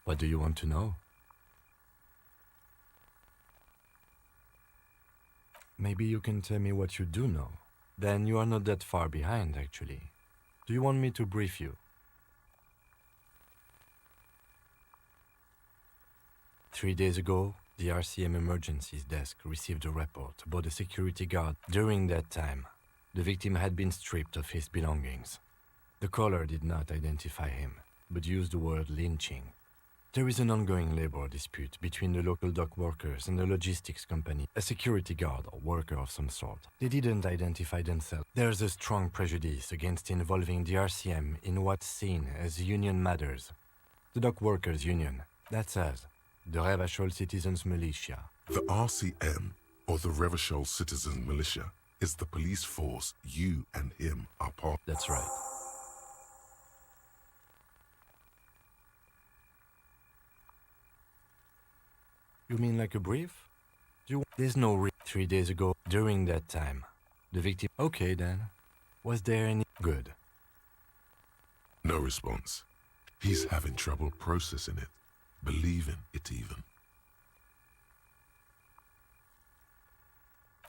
What do you want to know? Maybe you can tell me what you do know. Then you are not that far behind, actually. Do you want me to brief you? 3 days ago, the RCM Emergencies Desk received a report about a security guard. During that time, the victim had been stripped of his belongings. The caller did not identify him, but used the word lynching. There is an ongoing labor dispute between the local dock workers and the logistics company, a security guard or worker of some sort. They didn't identify themselves. There's a strong prejudice against involving the RCM in what's seen as union matters. The dock workers union, that's us, the Revachol Citizens Militia. The RCM, or the Revachol Citizens Militia, is the police force you and him are part. That's right. You mean like a brief? There's no 3 days ago, during that time. The victim... Okay then. Was there any... Good. No response. He's having trouble processing it, believing it even.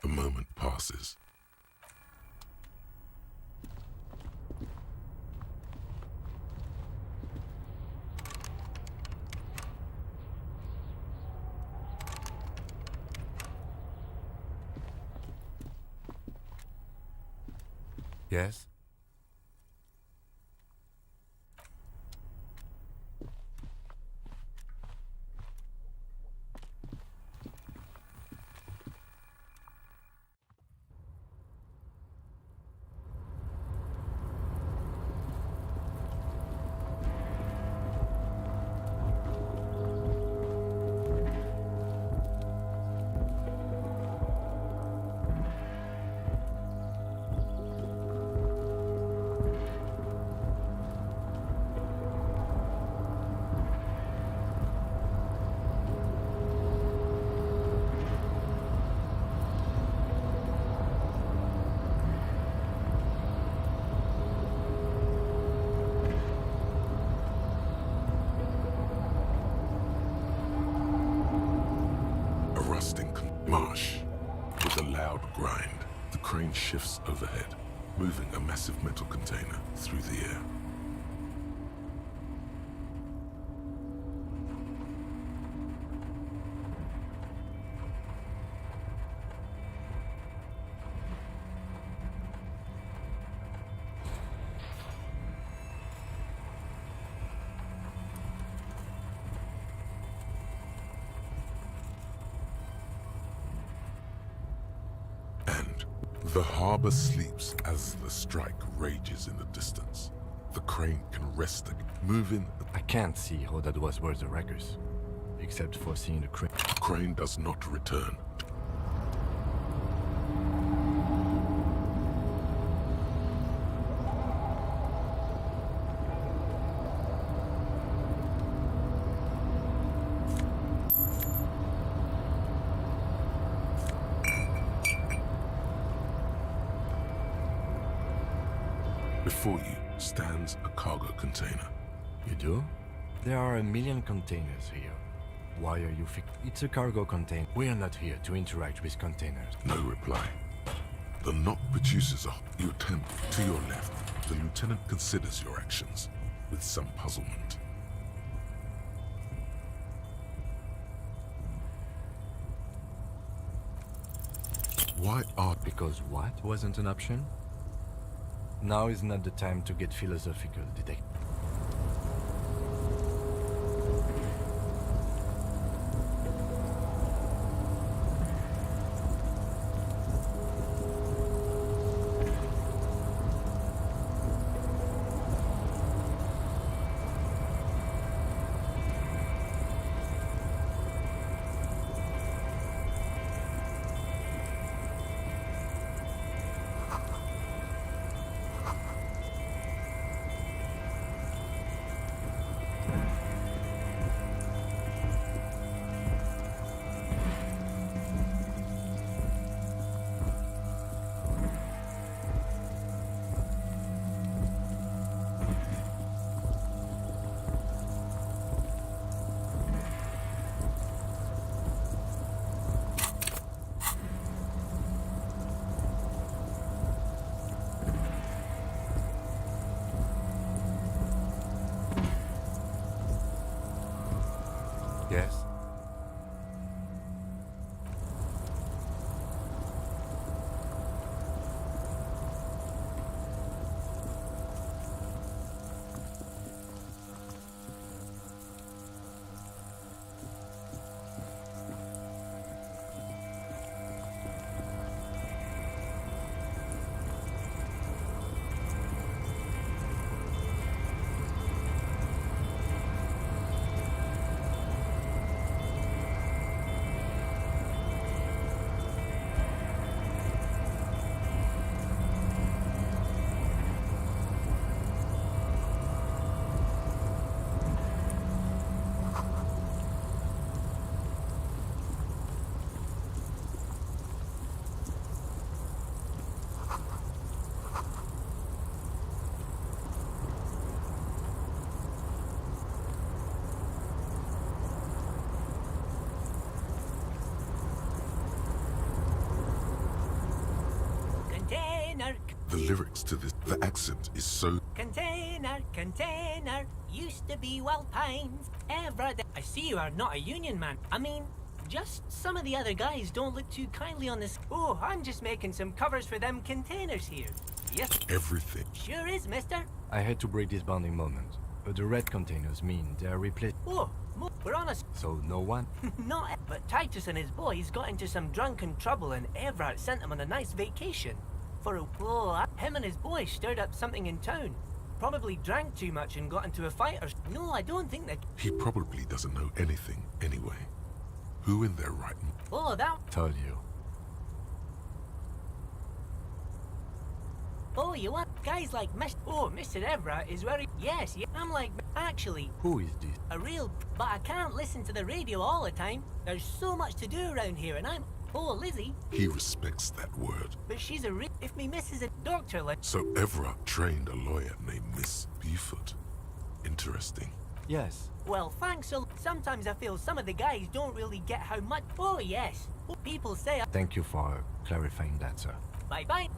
A moment passes. Yes? Marsh. With a loud grind, the crane shifts overhead, moving a massive metal container through the air. The harbor sleeps as the strike rages in the distance. The crane can rest again, moving... I can't see how that was worth the wreckers, except for seeing the crane. The crane does not return. Before you stands a cargo container. You do? There are 1 million containers here. Why are you It's a cargo container. We are not here to interact with containers. No reply. The knock produces a... You attempt to your left. The lieutenant considers your actions with some puzzlement. Why are... Because what wasn't an option? Now is not the time to get philosophical, detective. Yes? Container, The lyrics to this, the accent is so. container, container. Used to be Wild Pines. Ever. I see you are not a union man. I mean, just some of the other guys don't look too kindly on this. Oh, I'm just making some covers for them containers here. Yes. Everything. Sure is, mister. I had to break this bonding moment, but the red containers mean they are replaced. Oh, we're on a... So no one? Not... But Titus and his boys got into some drunken trouble and Everett sent them on a nice vacation. For a... Oh, him and his boys stirred up something in town. Probably drank too much and got into a fight or... No, I don't think that... He probably doesn't know anything anyway. Who in their right... Oh, that... Told you. Oh, you want guys like Mr. Everett is very... Yes, yeah, I'm like... Actually... Who is this? A real... But I can't listen to the radio all the time. There's so much to do around here and I'm... Oh, Lizzie. He respects that word. But she's a real... If me miss is a doctor like... So Everett trained a lawyer named Miss Buford. Interesting. Yes. Well, thanks a... Sometimes I feel some of the guys don't really get how much... Oh, yes. People say... Thank you for clarifying that, sir. Bye-bye.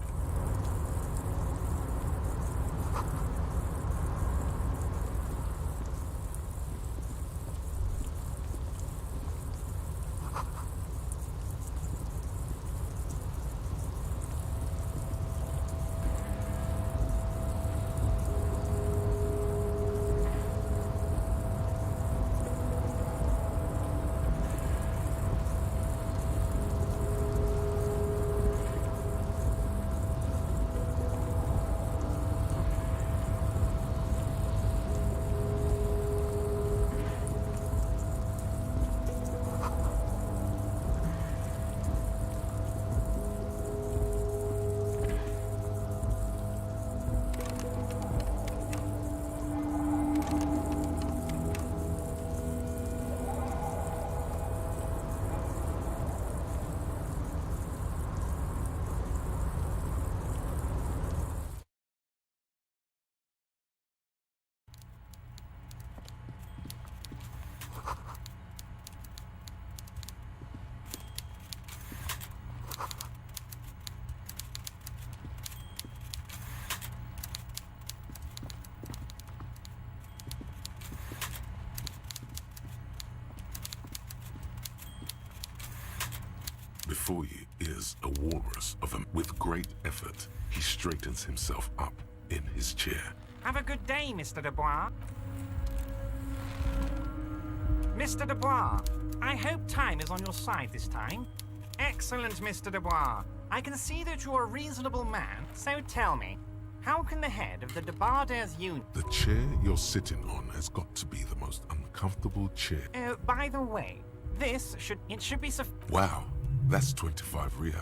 Before you is a walrus of him. With great effort, he straightens himself up in his chair. Have a good day, Mr. Dubois. Mr. Dubois, I hope time is on your side this time. Excellent, Mr. Dubois. I can see that you're a reasonable man, so tell me, how can the head of the Debarders Union... The chair you're sitting on has got to be the most uncomfortable chair. Oh, by the way, it should be Wow, that's 25 real.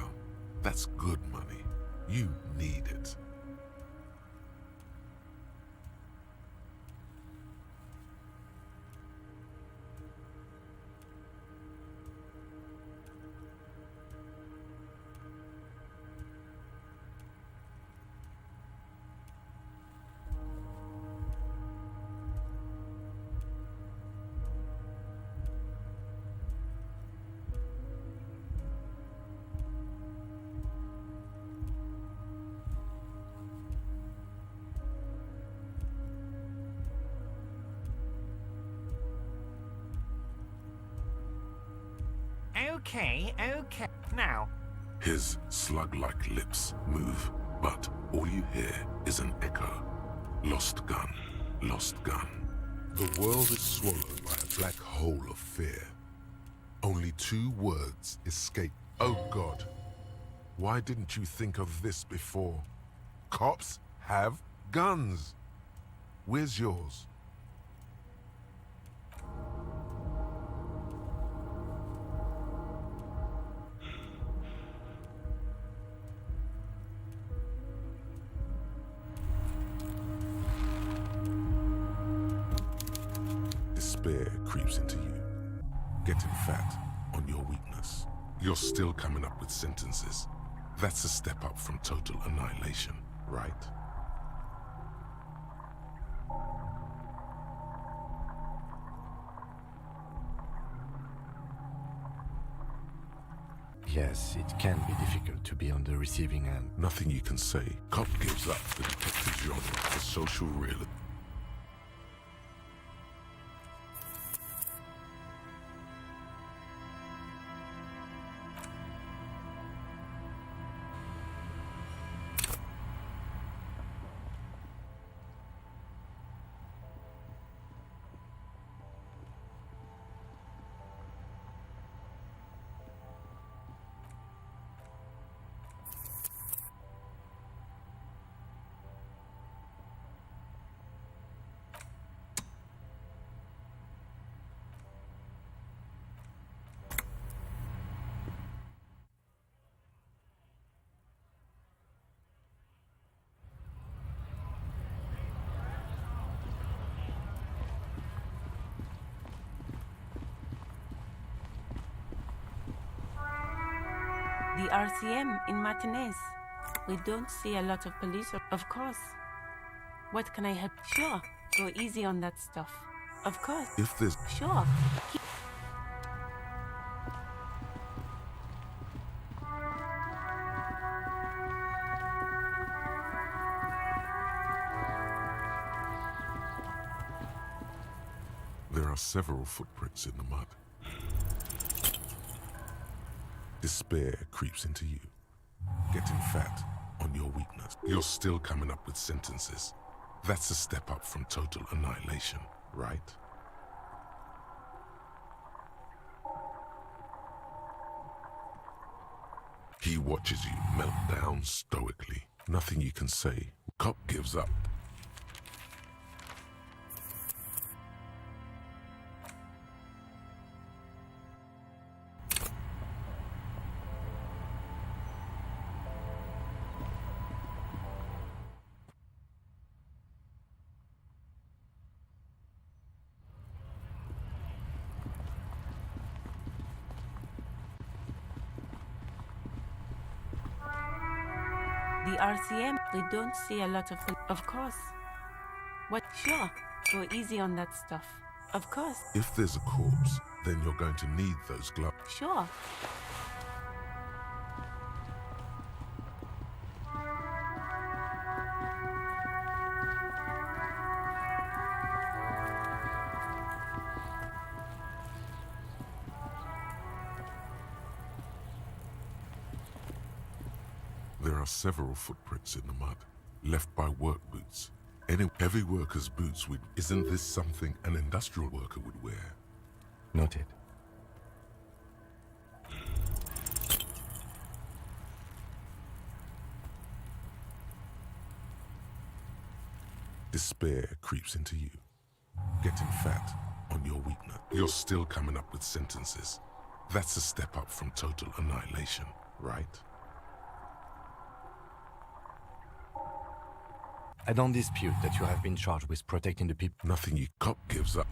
That's good money. You need it. Okay. Now, His slug-like lips move, but all you hear is an echo. Lost gun, lost gun. The world is swallowed by a black hole of fear. Only 2 words escape. Oh God, why didn't you think of this before? Cops have guns. Where's yours? Despair creeps into you, getting fat on your weakness. You're still coming up with sentences. That's a step up from total annihilation, right? Yes, it can be difficult to be on the receiving end. Nothing you can say. Cop gives up the detective genre for social realism. The RCM in Martinez. We don't see a lot of police, of course. What can I help? Sure, go easy on that stuff. Of course. If there's... Sure. There are several footprints in the mud. Despair creeps into you, getting fat on your weakness. You're still coming up with sentences. That's a step up from total annihilation, right? He watches you melt down stoically. Nothing you can say. Cop gives up. The RCM, we don't see a lot of course. What? Sure, go easy on that stuff. Of course. If there's a corpse, then you're going to need those gloves. Sure. There are several footprints in the mud, left by work boots. Any heavy worker's boots would... Isn't this something an industrial worker would wear? Noted. Despair creeps into you, getting fat on your weakness. You're still coming up with sentences. That's a step up from total annihilation, right? I don't dispute that you have been charged with protecting the people. Nothing you cop gives up.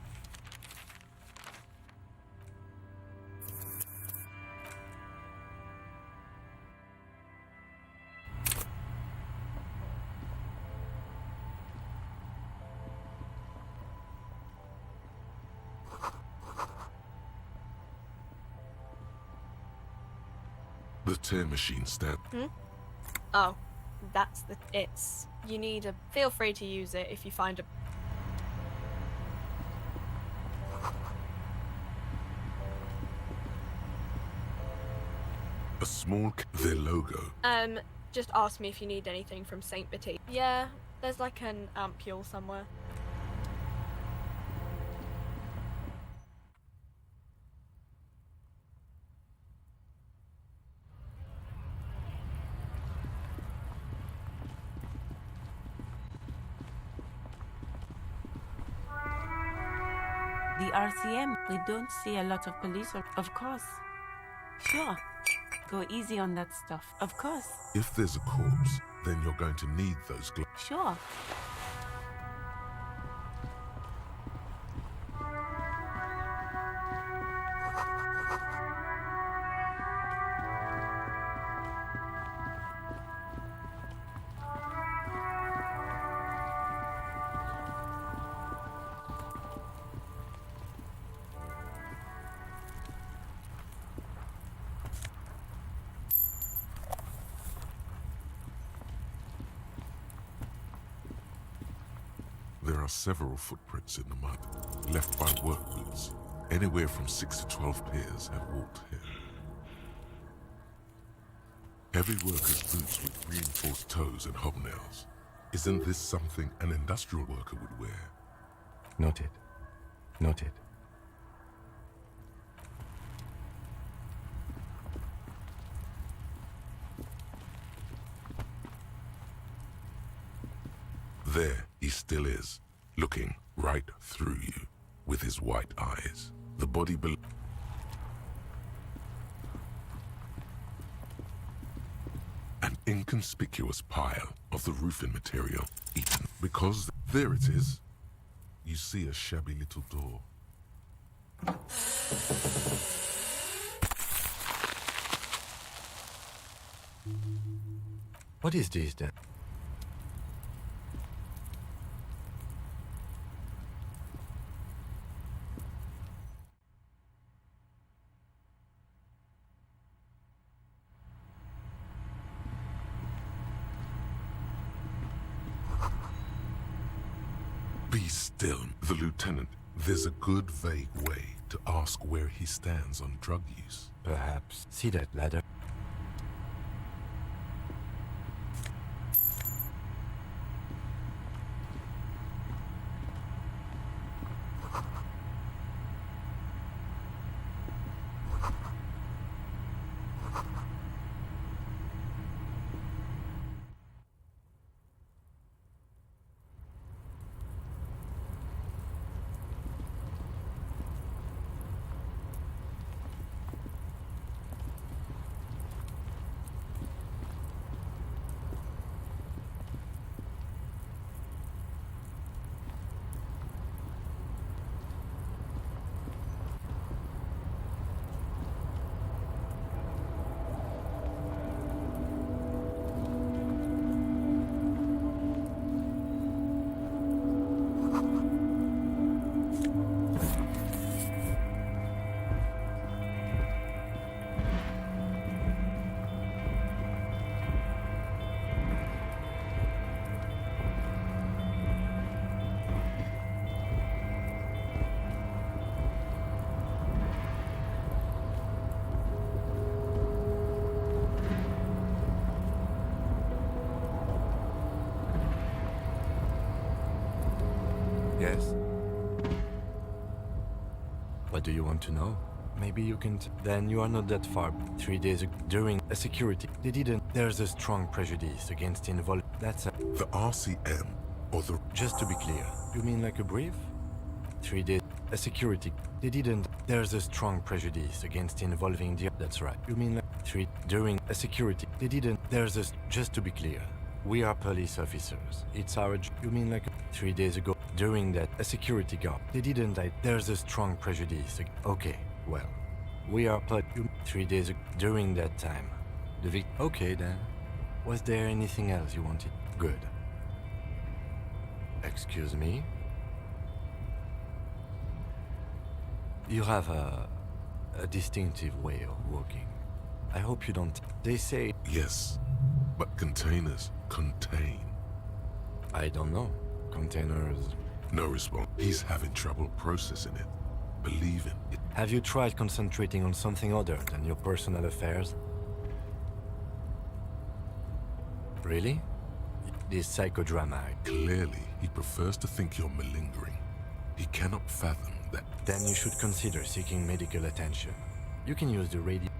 The tear machine stand. Oh, that's the... It's... You need a... Feel free to use it if you find a... A small... their logo. Just ask me if you need anything from Saint Baptiste. Yeah, there's like an ampule somewhere. The RCM, we don't see a lot of police, of course. Sure. Go easy on that stuff, of course. If there's a corpse, then you're going to need those gloves. Sure. There are several footprints in the mud, left by work boots. Anywhere from 6 to 12 pairs have walked here. Heavy workers' boots with reinforced toes and hobnails. Isn't this something an industrial worker would wear? Noted. Noted. There he still is, looking right through you with his white eyes. The body below. An inconspicuous pile of the roofing material eaten. Because there it is. You see a shabby little door. What is this then? Be still, the lieutenant. There's a good vague way to ask where he stands on drug use. Perhaps. See that ladder? Yes. What do you want to know? Maybe you can... Then you are not that far. 3 days ago, during a security, they didn't... There's a strong prejudice against involved... That's a... The RCM, or the... Just to be clear, you mean like a brief? 3 days... A security, they didn't... There's a strong prejudice against involving the... That's right. You mean like... 3... During a security, they didn't... There's a... Just to be clear, we are police officers. It's our... You mean like... 3 days ago, during that, a security guard, they didn't die. There's a strong prejudice. Okay, well, we are 3 days ago, during that time. The Okay then. Was there anything else you wanted? Good. Excuse me? You have a distinctive way of walking. I hope you don't... They say... Yes, but containers contain. I don't know. Containers... No response. He's having trouble processing it, believing it. Have you tried concentrating on something other than your personal affairs? Really? This psychodrama. Clearly, he prefers to think you're malingering. He cannot fathom that. Then you should consider seeking medical attention. You can use the radio.